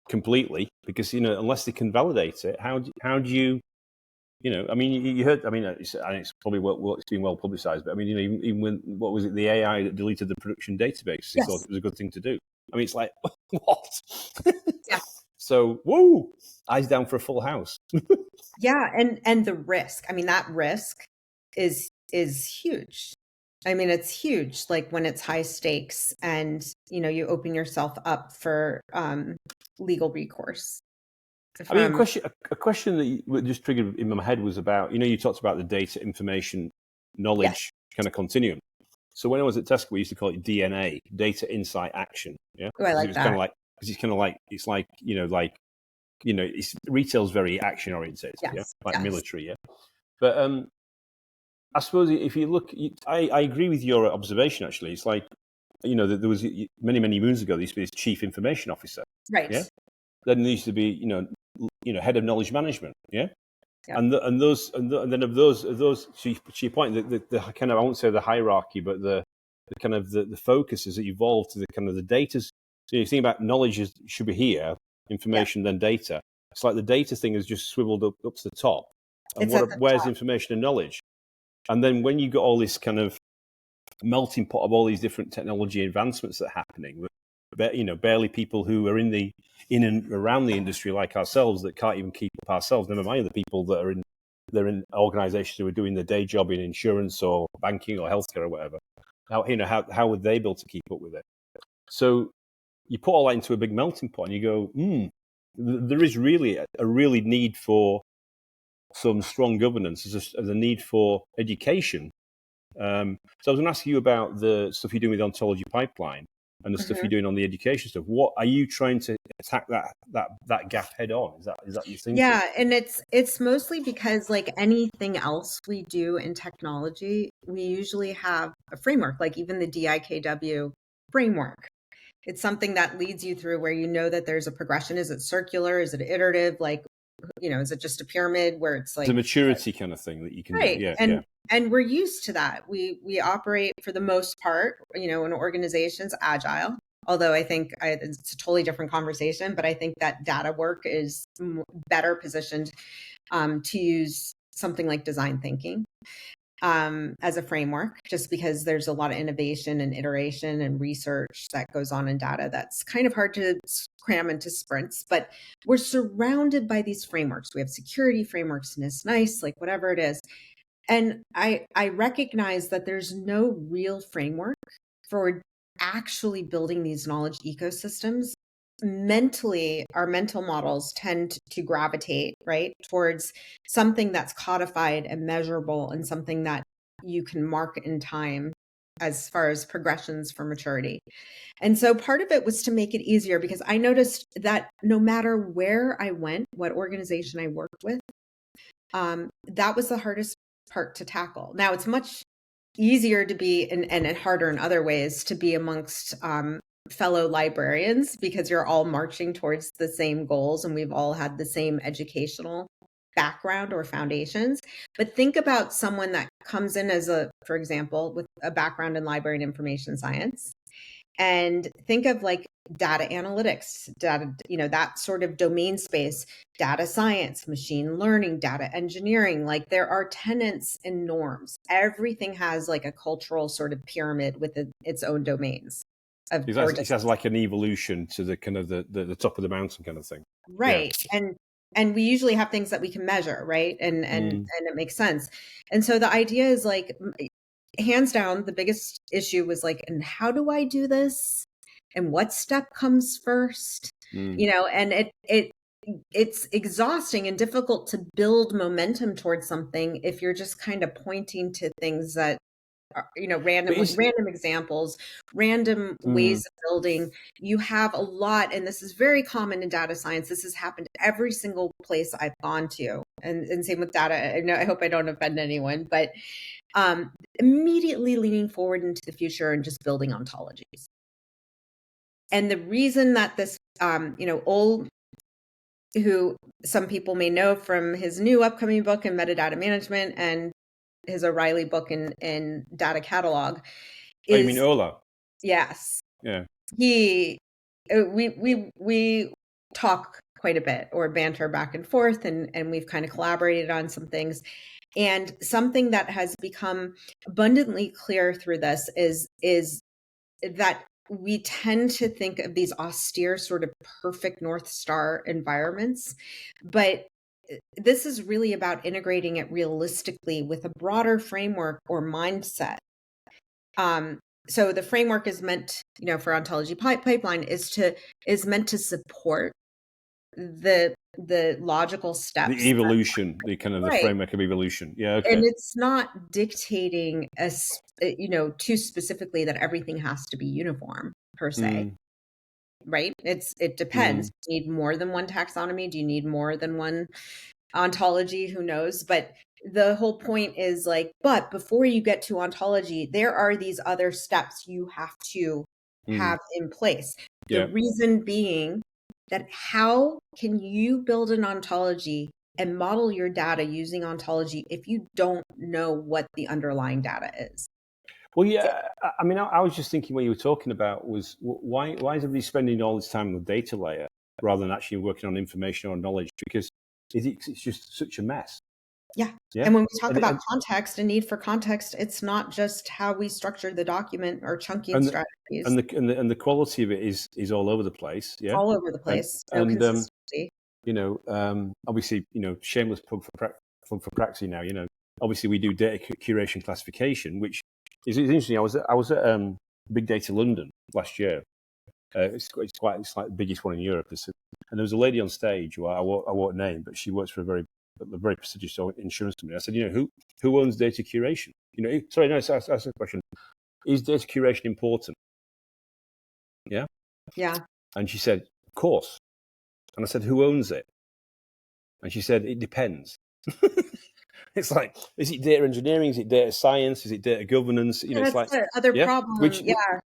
completely, because unless they can validate it, how do you I mean, you heard, I mean, it's probably it's been well publicized, but I mean, even when, what was it, the AI that deleted the production database, they thought it was a good thing to do. I mean, it's like, what? Yeah. So, whoa, eyes down for a full house. Yeah, and the risk, I mean, that risk is huge. I mean, it's huge, like when it's high stakes and, you open yourself up for legal recourse. I mean, a question that just triggered in my head was about, you talked about the data, information, knowledge kind of continuum. So when I was at Tesco, we used to call it DNA, data, insight, action. Yeah. Oh, I like that. It's kind of like, it's like, retail's very action oriented, Yes. like Yes. military, But I suppose if you look, I agree with your observation. Actually, it's like there was many moons ago there used to be this chief information officer, Right. yeah. Then there used to be head of knowledge management, yeah. Yep. And then of those, to your point, the kind of, I won't say the hierarchy, but the kind of the focus has evolved to the kind of the data. So you think about knowledge should be here, information, then data. It's like the data thing has just swiveled up to the top. And It's at the where's top. information and knowledge? And then when you got all this kind of melting pot of all these different technology advancements that are happening, barely people who are in and around the industry like ourselves that can't even keep up ourselves, never mind the people that are in organizations who are doing their day job in insurance or banking or healthcare or whatever. How would they be able to keep up with it? So you put all that into a big melting pot and you go, there is really a really need for some strong governance. There's a need for education. So I was going to ask you about the stuff you're doing with the ontology pipeline and the stuff you're doing on the education stuff. What are you trying to attack that gap head on? Is that your thinking? Yeah, and it's mostly because, like anything else we do in technology, we usually have a framework, like even the DIKW framework. It's something that leads you through where that there's a progression. Is it circular? Is it iterative? Like, is it just a pyramid where it's like it's a maturity kind of thing that you can right. do? Yeah. And we're used to that. We operate for the most part, in organizations agile. Although I think it's a totally different conversation, but I think that data work is better positioned to use something like design thinking as a framework, just because there's a lot of innovation and iteration and research that goes on in data that's kind of hard to cram into sprints. But we're surrounded by these frameworks. We have security frameworks, and it's nice, like whatever it is. And I recognize that there's no real framework for actually building these knowledge ecosystems. Mentally, our mental models tend to gravitate right towards something that's codified and measurable and something that you can mark in time as far as progressions for maturity. And so part of it was to make it easier, because I noticed that no matter where I went, what organization I worked with, that was the hardest part to tackle. Now it's much easier to be, and harder in other ways, to be amongst fellow librarians, because you're all marching towards the same goals and we've all had the same educational background or foundations. But think about someone that comes in for example, with a background in library and information science, and think of like data analytics, data, that sort of domain space, data science, machine learning, data engineering. Like there are tenets and norms. Everything has like a cultural sort of pyramid with its own domains. It has like an evolution to the kind of the top of the mountain kind of thing. Right. Yeah. And we usually have things that we can measure, right? And it makes sense. And so the idea is like, hands down, the biggest issue was like, and how do I do this? And what step comes first? And it's exhausting and difficult to build momentum towards something if you're just kind of pointing to things that are, random examples, random ways of building. You have a lot, and this is very common in data science. This has happened every single place I've gone to, and same with data. I hope I don't offend anyone, but immediately leaning forward into the future and just building ontologies. And the reason that this, Ol, who some people may know from his new upcoming book in metadata management and his O'Reilly book in data catalog, is, you mean Ola? Yes. Yeah. We talk quite a bit, or banter back and forth, and we've kind of collaborated on some things. And something that has become abundantly clear through this is that we tend to think of these austere, sort of perfect North Star environments, but this is really about integrating it realistically with a broader framework or mindset. So the framework is meant, for ontology pipeline is meant to support the logical steps, the evolution, the kind of the framework of evolution. Yeah, okay. And it's not dictating too specifically that everything has to be uniform per se. right? It depends. Do you need more than one taxonomy? Do you need more than one ontology? Who knows? But the whole point is like, but before you get to ontology, there are these other steps you have to have in place. The reason being that how can you build an ontology and model your data using ontology if you don't know what the underlying data is? Well, yeah, I mean, I was just thinking what you were talking about was why is everybody spending all this time on the data layer rather than actually working on information or knowledge? Because it's just such a mess. Yeah. And when we talk about context and need for context, it's not just how we structure the document or chunking strategies. And the quality of it is all over the place. Yeah. All over the place. And consistency. Obviously, shameless plug for Praxi now. Obviously we do data curation classification, which is interesting. I was at Big Data London last year. It's like the biggest one in Europe. And there was a lady on stage who I won't name, but she works for a very prestigious insurance company. I said, who owns data curation? Sorry, no, I asked a question. Is data curation important? Yeah. Yeah. And she said, of course. And I said, who owns it? And she said, it depends. It's like, is it data engineering? Is it data science? Is it data governance? That's like the other problem.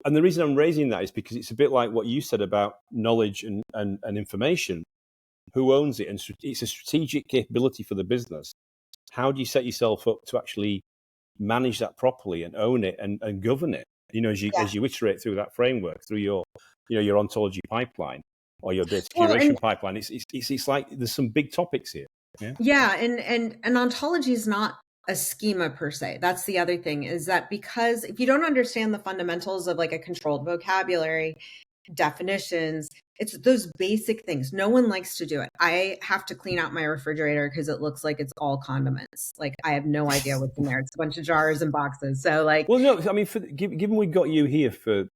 And the reason I'm raising that is because it's a bit like what you said about knowledge and information. Who owns it? And it's a strategic capability for the business. How do you set yourself up to actually manage that properly and own it and govern it? As you iterate through that framework, through your ontology pipeline or your data curation pipeline, it's like there's some big topics here. Yeah, and ontology is not a schema per se. That's the other thing, is that because if you don't understand the fundamentals of like a controlled vocabulary, definitions, it's those basic things. No one likes to do it. I have to clean out my refrigerator because it looks like it's all condiments. Like I have no idea what's in there. It's a bunch of jars and boxes. So like, well, no, I mean, given we got you here for a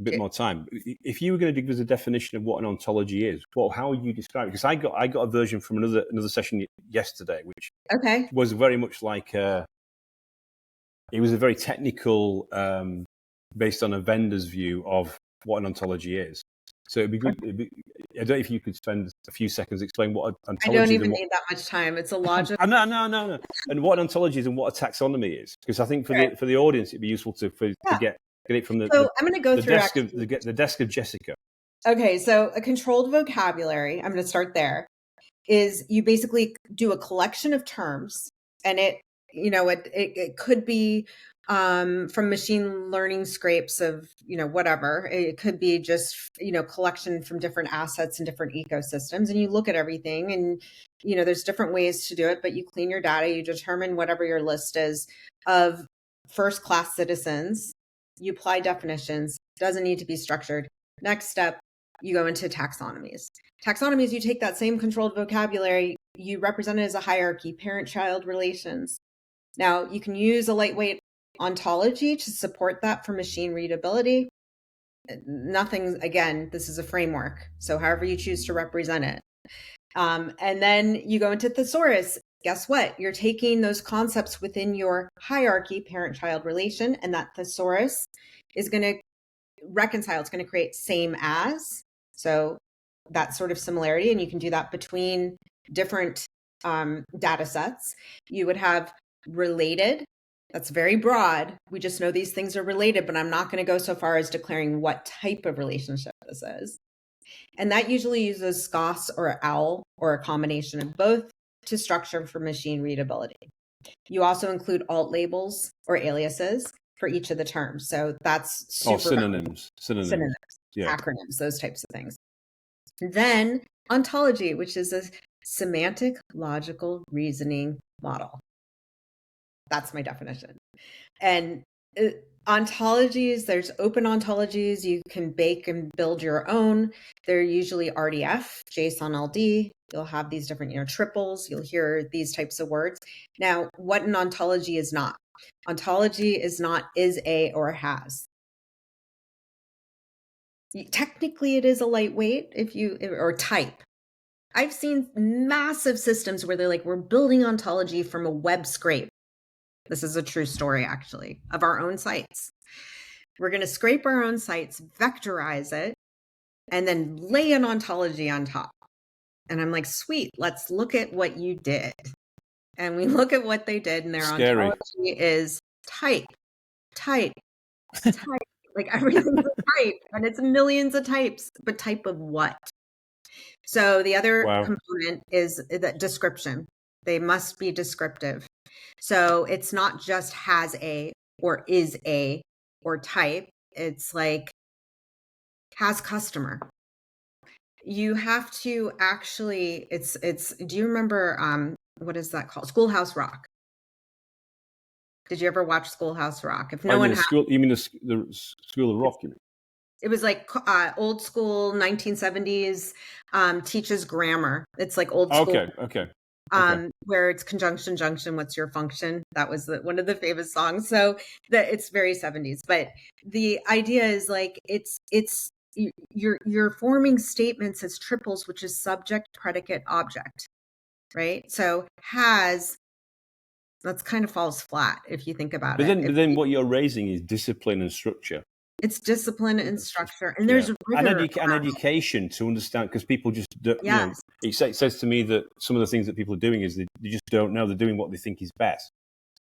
bit more time, if you were going to give us a definition of what an ontology is, how would you describe it? Because I got a version from another session yesterday, which was very much like it was a very technical, based on a vendor's view of what an ontology is. So it'd be good. I don't know if you could spend a few seconds explain what an ontology is. I don't even need that much time. It's a logical. No. And what an ontology is and what a taxonomy is, because I think for the audience it'd be useful to get it from the. So I'm going to go through the desk of Jessica. Okay, so a controlled vocabulary. I'm going to start there. Is you basically do a collection of terms, and it could be from machine learning scrapes of, whatever. It could be just, collection from different assets and different ecosystems. And you look at everything and, there's different ways to do it, but you clean your data, you determine whatever your list is of first-class citizens, you apply definitions, doesn't need to be structured. Next step, you go into taxonomies. Taxonomies, you take that same controlled vocabulary, you represent it as a hierarchy, parent-child relations. Now, you can use a lightweight ontology to support that for machine readability. Nothing, again, this is a framework. So however you choose to represent it. And then you go into thesaurus. Guess what? You're taking those concepts within your hierarchy, parent-child relation, and that thesaurus is going to reconcile. It's going to create same as. So that sort of similarity, and you can do that between different data sets. You would have related. That's very broad. We just know these things are related, but I'm not going to go so far as declaring what type of relationship this is. And that usually uses SCOS or OWL or a combination of both to structure for machine readability. You also include alt labels or aliases for each of the terms. So that's super synonyms, yeah. Acronyms, those types of things. Then ontology, which is a semantic logical reasoning model. That's my definition. And ontologies, there's open ontologies. You can bake and build your own. They're usually RDF, JSON LD. You'll have these different, triples. You'll hear these types of words. Now, what an ontology is not. Ontology is not is a or has. Technically, it is a lightweight or type. I've seen massive systems where they're like, we're building ontology from a web scrape. This is a true story, actually, of our own sites. We're going to scrape our own sites, vectorize it, and then lay an ontology on top. And I'm like, sweet, let's look at what you did. And we look at what they did, and their Scary. ontology is type, type, type. Like everything's a type, and it's millions of types, but type of what? So the other Wow. component is that description. They must be descriptive. So it's not just has a or is a or type. It's like has customer. You have to actually, it's, do you remember, what is that called? Schoolhouse Rock. Did you ever watch Schoolhouse Rock? If no one has, you mean the School of Rock? You mean? it was like old school 1970s, teaches grammar. It's like old school. Okay. Where it's conjunction, junction, what's your function? That was one of the famous songs. So that it's very 70s. But the idea is like you're forming statements as triples, which is subject, predicate, object, right? So that's kind of falls flat if you think about it. But then what you're raising is discipline and structure. It's discipline and structure, and there's rigor and education to understand, because people just don't, yes. It says to me that some of the things that people are doing is they just don't know. They're doing what they think is best,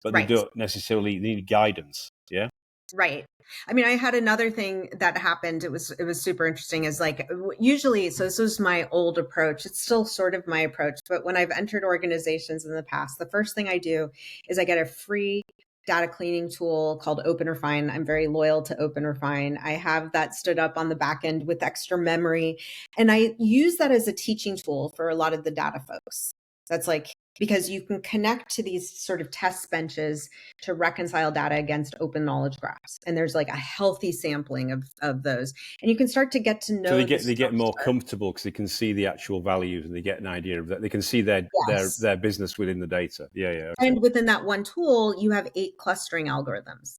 but right. They don't necessarily need guidance. Yeah. Right. I mean, I had another thing that happened. It was super interesting, is like usually, so this was my old approach. It's still sort of my approach, but when I've entered organizations in the past, the first thing I do is I get a free data cleaning tool called OpenRefine. I'm very loyal to OpenRefine. I have that stood up on the back end with extra memory. And I use that as a teaching tool for a lot of the data folks. That's like, because you can connect to these sort of test benches to reconcile data against open knowledge graphs. And there's like a healthy sampling of those. And you can start to get to know. So they get more comfortable because they can see the actual values and they get an idea of that. They can see their business within the data. Yeah. Okay. And within that one tool, you have 8 clustering algorithms.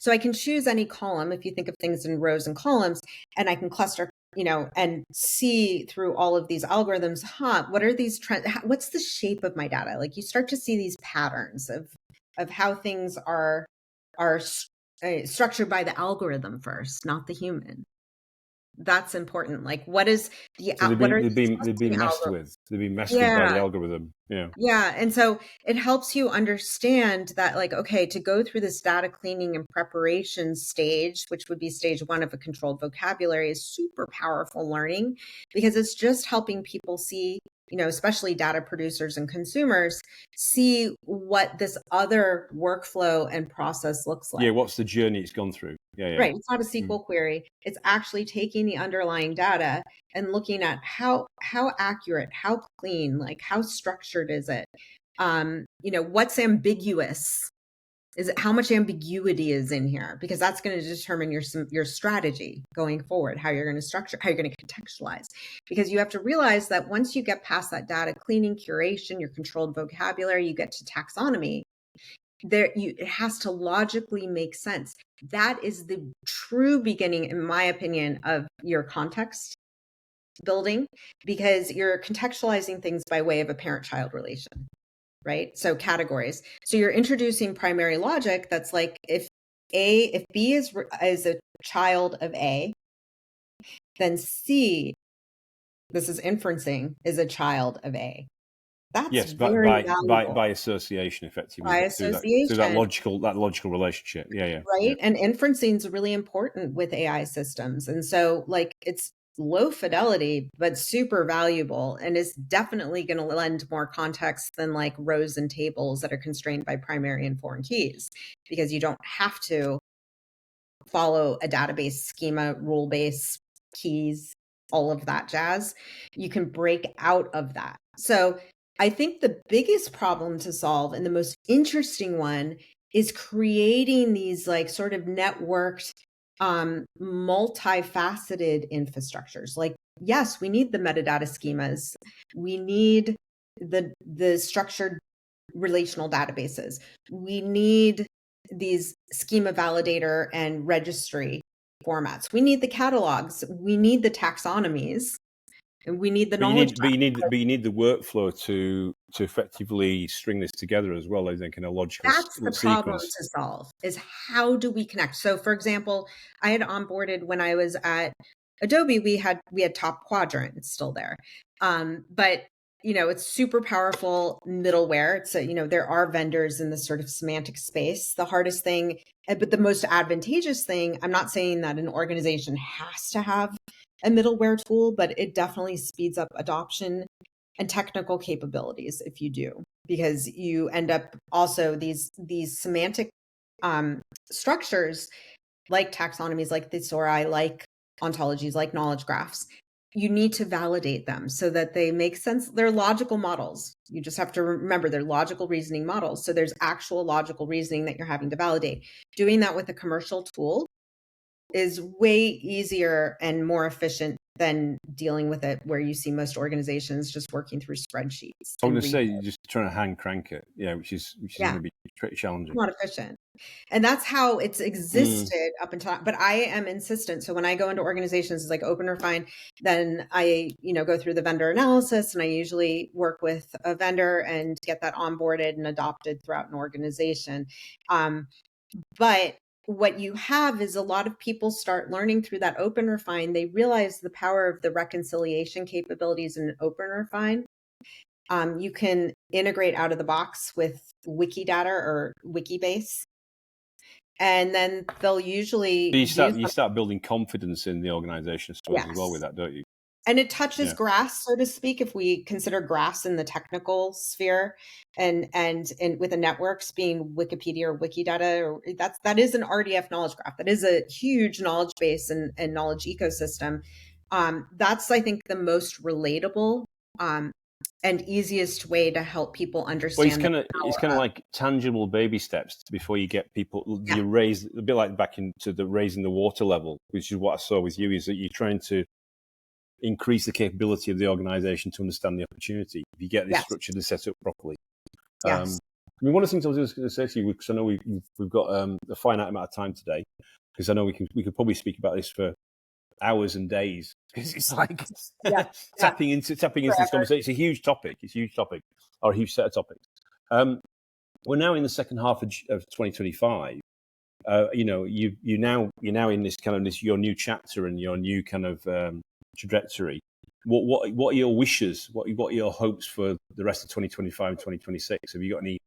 So I can choose any column, if you think of things in rows and columns, and I can cluster, and see through all of these algorithms, what are these trends? What's the shape of my data? Like you start to see these patterns of how things are structured by the algorithm first, not the human. That's important. Like, what is the? So they've been messed with. They've been messed with by the algorithm. Yeah. Yeah, and so it helps you understand that, like, okay, to go through this data cleaning and preparation stage, which would be stage 1 of a controlled vocabulary, is super powerful learning, because it's just helping people see, especially data producers and consumers, see what this other workflow and process looks like. Yeah, what's the journey it's gone through? Yeah. Right. It's not a SQL query. It's actually taking the underlying data and looking at how accurate, how clean, like how structured is it? What's ambiguous? Is it how much ambiguity is in here? Because that's going to determine your strategy going forward, how you're going to structure, how you're going to contextualize. Because you have to realize that once you get past that data cleaning, curation, your controlled vocabulary, you get to taxonomy. It has to logically make sense. That is the true beginning, in my opinion, of your context building, because you're contextualizing things by way of a parent-child relation, right? So categories. So you're introducing primary logic. That's like if B is a child of A, then C, this is inferencing, is a child of A. That's by association, effectively. By association. Through that logical relationship. Yeah. Right. Yeah. And inferencing is really important with AI systems. And so like it's low fidelity, but super valuable, and is definitely going to lend more context than like rows and tables that are constrained by primary and foreign keys, because you don't have to follow a database schema, rule-based keys, all of that jazz. You can break out of that. So I think the biggest problem to solve, and the most interesting one, is creating these like sort of networked, multifaceted infrastructures. Like, yes, we need the metadata schemas. We need the structured relational databases. We need these schema validator and registry formats. We need the catalogs. We need the taxonomies. And we need the knowledge. But you need the workflow to effectively string this together as well, I think, in a logical sequence. That's the problem to solve, is how do we connect? So, for example, I had onboarded when I was at Adobe, we had top quadrant. It's still there. But it's super powerful middleware. It's there are vendors in this sort of semantic space. The hardest thing, but the most advantageous thing, I'm not saying that an organization has to have a middleware tool, but it definitely speeds up adoption and technical capabilities if you do, because you end up also these semantic structures like taxonomies, like thesauri, like ontologies, like knowledge graphs. You need to validate them so that they make sense. They're logical models. You just have to remember they're logical reasoning models. So there's actual logical reasoning that you're having to validate. Doing that with a commercial tool is way easier and more efficient than dealing with it where you see most organizations just working through spreadsheets. I was going to say, you're just trying to hand crank it, which is going to be pretty challenging. Not efficient. And that's how it's existed up until, but I am insistent. So when I go into organizations, it's like open or find, then I, go through the vendor analysis, and I usually work with a vendor and get that onboarded and adopted throughout an organization. But what you have is a lot of people start learning through that open or find. They realize the power of the reconciliation capabilities in open or find. You can integrate out of the box with Wikidata or Wikibase. And then they'll usually you start building confidence in the organization, as well with that, don't you? And it touches grass, so to speak, if we consider grass in the technical sphere, and with the networks being Wikipedia or Wikidata, or that is an RDF knowledge graph. That is a huge knowledge base and knowledge ecosystem. That's, I think, the most relatable and easiest way to help people understand. Well, it's kind of like tangible baby steps before you get people. You raise a bit like back into the raising the water level, which is what I saw with you. Is that you're trying to increase the capability of the organisation to understand the opportunity. If you get this structured and set up properly. Yes. I mean, one of the things I was going to say to you, because I know we've got a finite amount of time today, because I know we could probably speak about this for hours and days, because it's like tapping into this conversation. It's a huge topic. Or a huge set of topics. We're now in the second half of 2025. You're now in this kind of your new chapter and your new kind of trajectory. What are your wishes? What are your hopes for the rest of 2025 and 2026? Have you got any?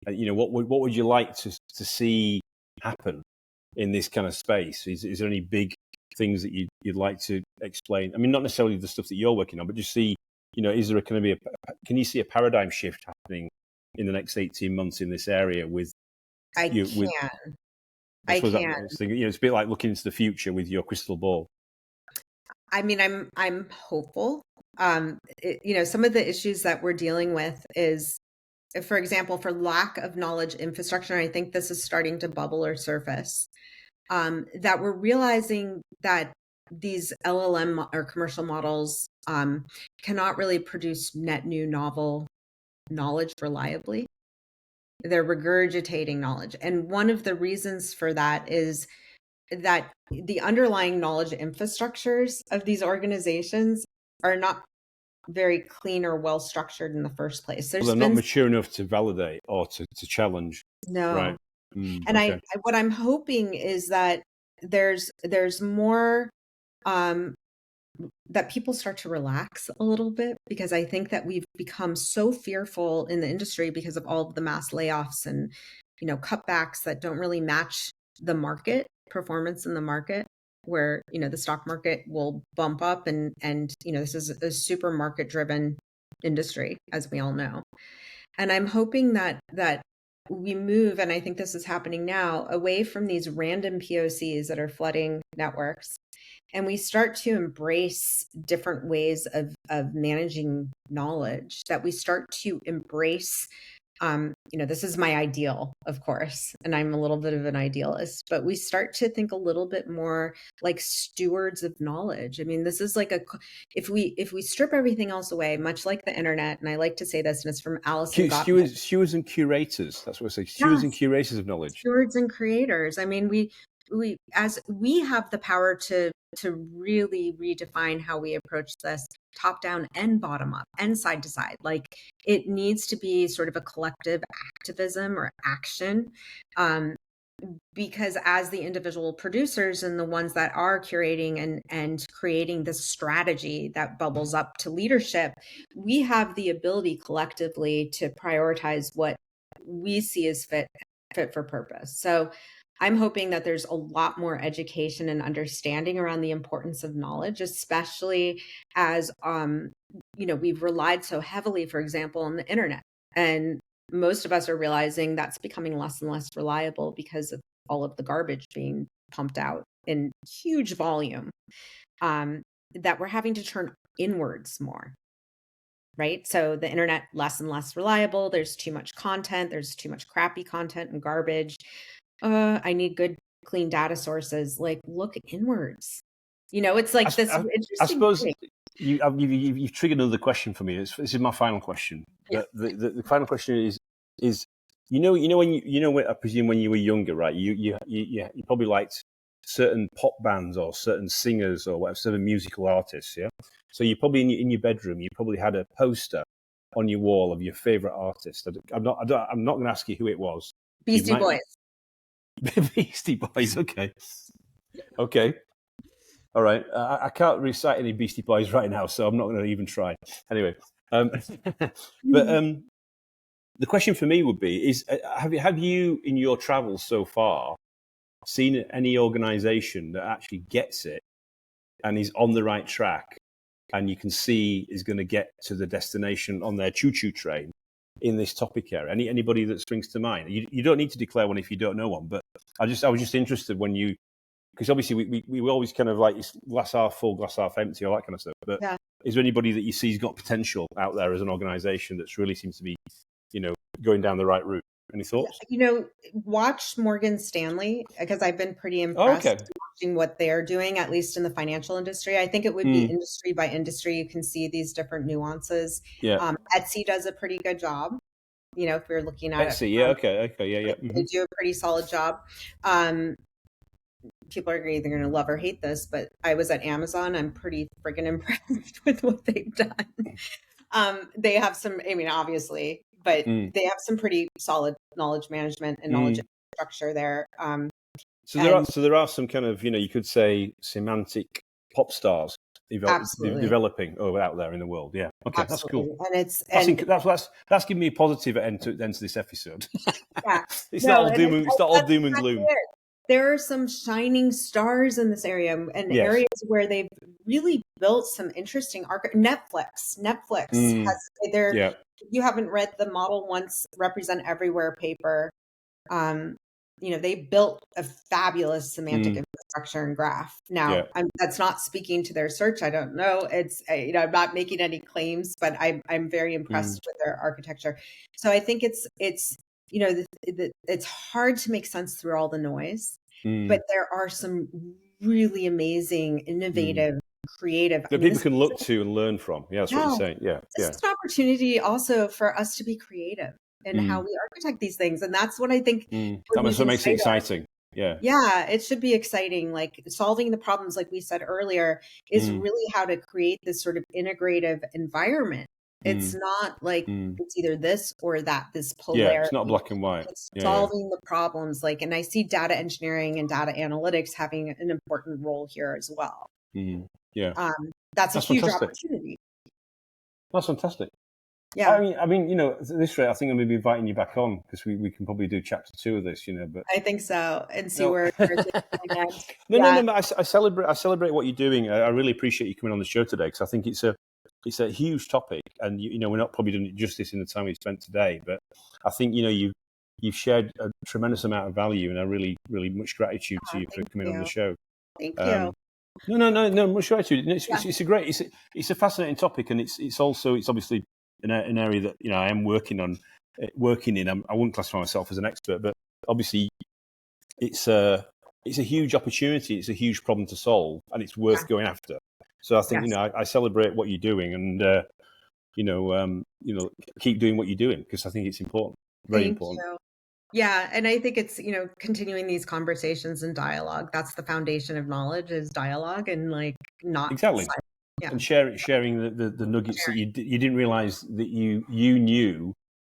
What would you like to see happen in this kind of space? Is there any big things that you'd like to explain? I mean, not necessarily the stuff that you're working on, but just see, is there can you see a paradigm shift happening in the next 18 months in this area with? I can. It's a bit like looking into the future with your crystal ball. I mean, I'm hopeful. Some of the issues that we're dealing with is, for example, for lack of knowledge infrastructure, and I think this is starting to bubble or surface, that we're realizing that these LLM or commercial models cannot really produce net new novel knowledge reliably. They're regurgitating knowledge. And one of the reasons for that is that the underlying knowledge infrastructures of these organizations are not very clean or well structured in the first place. They're not mature enough to validate or to challenge. No. Right. And what I'm hoping is that there's more that people start to relax a little bit, because I think that we've become so fearful in the industry because of all of the mass layoffs and cutbacks that don't really match the market performance in the market, where the stock market will bump up and this is a super market driven industry, as we all know. And I'm hoping that we move, and I think this is happening now, away from these random POCs that are flooding networks, and we start to embrace different ways of managing knowledge, that we start to embrace this is my ideal, of course, and I'm a little bit of an idealist, but we start to think a little bit more like stewards of knowledge. I mean, this is like if we strip everything else away, much like the internet, and I like to say this, and it's from Alison Gottman. Stewards and curators. That's what I say. Stewards and curators of knowledge. Stewards and creators. I mean, we have the power to really redefine how we approach this, top down and bottom up and side to side. Like, it needs to be sort of a collective activism or action. because as the individual producers and the ones that are curating and creating this strategy that bubbles up to leadership, we have the ability collectively to prioritize what we see as fit for purpose. So I'm hoping that there's a lot more education and understanding around the importance of knowledge, especially as we've relied so heavily, for example, on the internet. And most of us are realizing that's becoming less and less reliable because of all of the garbage being pumped out in huge volume, that we're having to turn inwards more. Right. So the internet, less and less reliable. There's too much content. There's too much crappy content and garbage. I need good, clean data sources. Like, look inwards. It's like this interesting I suppose thing. you've triggered another question for me. This is my final question. Yeah. The final question is when I presume when you were younger, right? You probably liked certain pop bands or certain singers or whatever, certain musical artists. Yeah. So you probably in your bedroom, you probably had a poster on your wall of your favorite artist. I'm not going to ask you who it was. Beastie Boys. Beastie Boys. Okay. Okay. All right. I can't recite any Beastie Boys right now, so I'm not going to even try. Anyway, but the question for me would be: have you in your travels so far seen any organisation that actually gets it and is on the right track, and you can see is going to get to the destination on their choo-choo train in this topic area? Anybody that springs to mind? You don't need to declare one if you don't know one, but I was just interested when you. Because obviously we always kind of like glass half full, glass half empty, all that kind of stuff. But is there anybody that you see has got potential out there as an organisation that's really seems to be, going down the right route? Any thoughts? Watch Morgan Stanley, because I've been pretty impressed watching what they're doing, at least in the financial industry. I think it would be industry by industry. You can see these different nuances. Yeah. Etsy does a pretty good job. If we're looking at Etsy, yeah, okay, yeah. They do a pretty solid job. People are either going to love or hate this, but I was at Amazon. I'm pretty freaking impressed with what they've done. They have some, obviously, but they have some pretty solid knowledge management and knowledge infrastructure there. So there are some kind of, you could say semantic pop stars developing out there in the world. Yeah. Okay. Absolutely. That's cool. That's giving me a positive end to this episode. Yeah. It's not all doom and gloom. There are some shining stars in this area and areas where they've really built some interesting Netflix has their. You haven't read the Model Once Represent Everywhere paper. They built a fabulous semantic infrastructure and graph. Now, that's not speaking to their search. I don't know. It's I'm not making any claims, but I'm very impressed with their architecture. So I think it's it's hard to make sense through all the noise, but there are some really amazing, innovative, creative that people can look to and learn from. Yeah, that's what you're saying. Yeah, this is an opportunity also for us to be creative in how we architect these things, and that's what I think. That's what makes it exciting. Yeah, it should be exciting. Like solving the problems, like we said earlier, is really how to create this sort of integrative environment. It's not like it's either this or that, this polarity. Yeah, it's not black and white. It's solving the problems. And I see data engineering and data analytics having an important role here as well. Yeah. That's a huge opportunity. That's fantastic. Yeah. I mean, at this rate, I think I'm going to be inviting you back on because we can probably do chapter 2 of this, But I think so, and see where. No. I celebrate what you're doing. I really appreciate you coming on the show today because I think it's a huge topic, and we're not probably doing it justice in the time we spent today. But I think you've shared a tremendous amount of value, and I really, really much gratitude to you for coming on the show. Thank you. No, much gratitude. It's a fascinating topic, and it's obviously an area that I am working in. I wouldn't classify myself as an expert, but obviously it's a huge opportunity. It's a huge problem to solve, and it's worth going after. So I think I celebrate what you're doing, and keep doing what you're doing because I think it's important, very important. You. Yeah, and I think it's continuing these conversations and dialogue. That's the foundation of knowledge is dialogue, and not exactly. And sharing the nuggets that you didn't realize that you knew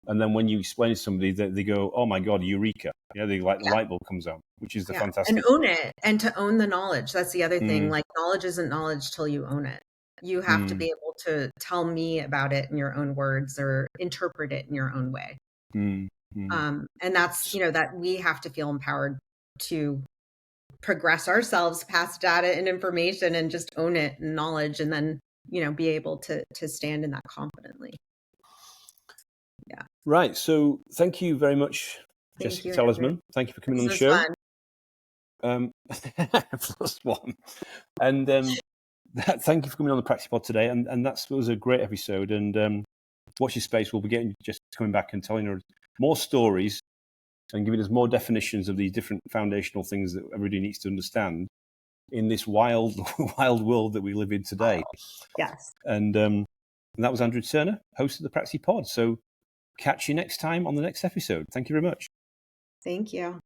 And then when you explain to somebody, they go, "Oh my God, eureka!" They like the light bulb comes on, which is the fantastic. And own it, and to own the knowledge. That's the other thing. Like, knowledge isn't knowledge till you own it. You have to be able to tell me about it in your own words or interpret it in your own way. And that's, that we have to feel empowered to progress ourselves past data and information and just own it and knowledge, and then, be able to stand in that confidently. Yeah. Right. So thank you very much, Jessica Talisman. Thank you for coming on the show. +1. And thank you for coming on the Praxi Pod today. And that was a great episode. And watch your space. We'll be getting just coming back and telling her more stories and giving us more definitions of these different foundational things that everybody needs to understand in this wild world that we live in today. Yes. And that was Andrew Turner, host of the Praxi Pod. So catch you next time on the next episode. Thank you very much. Thank you.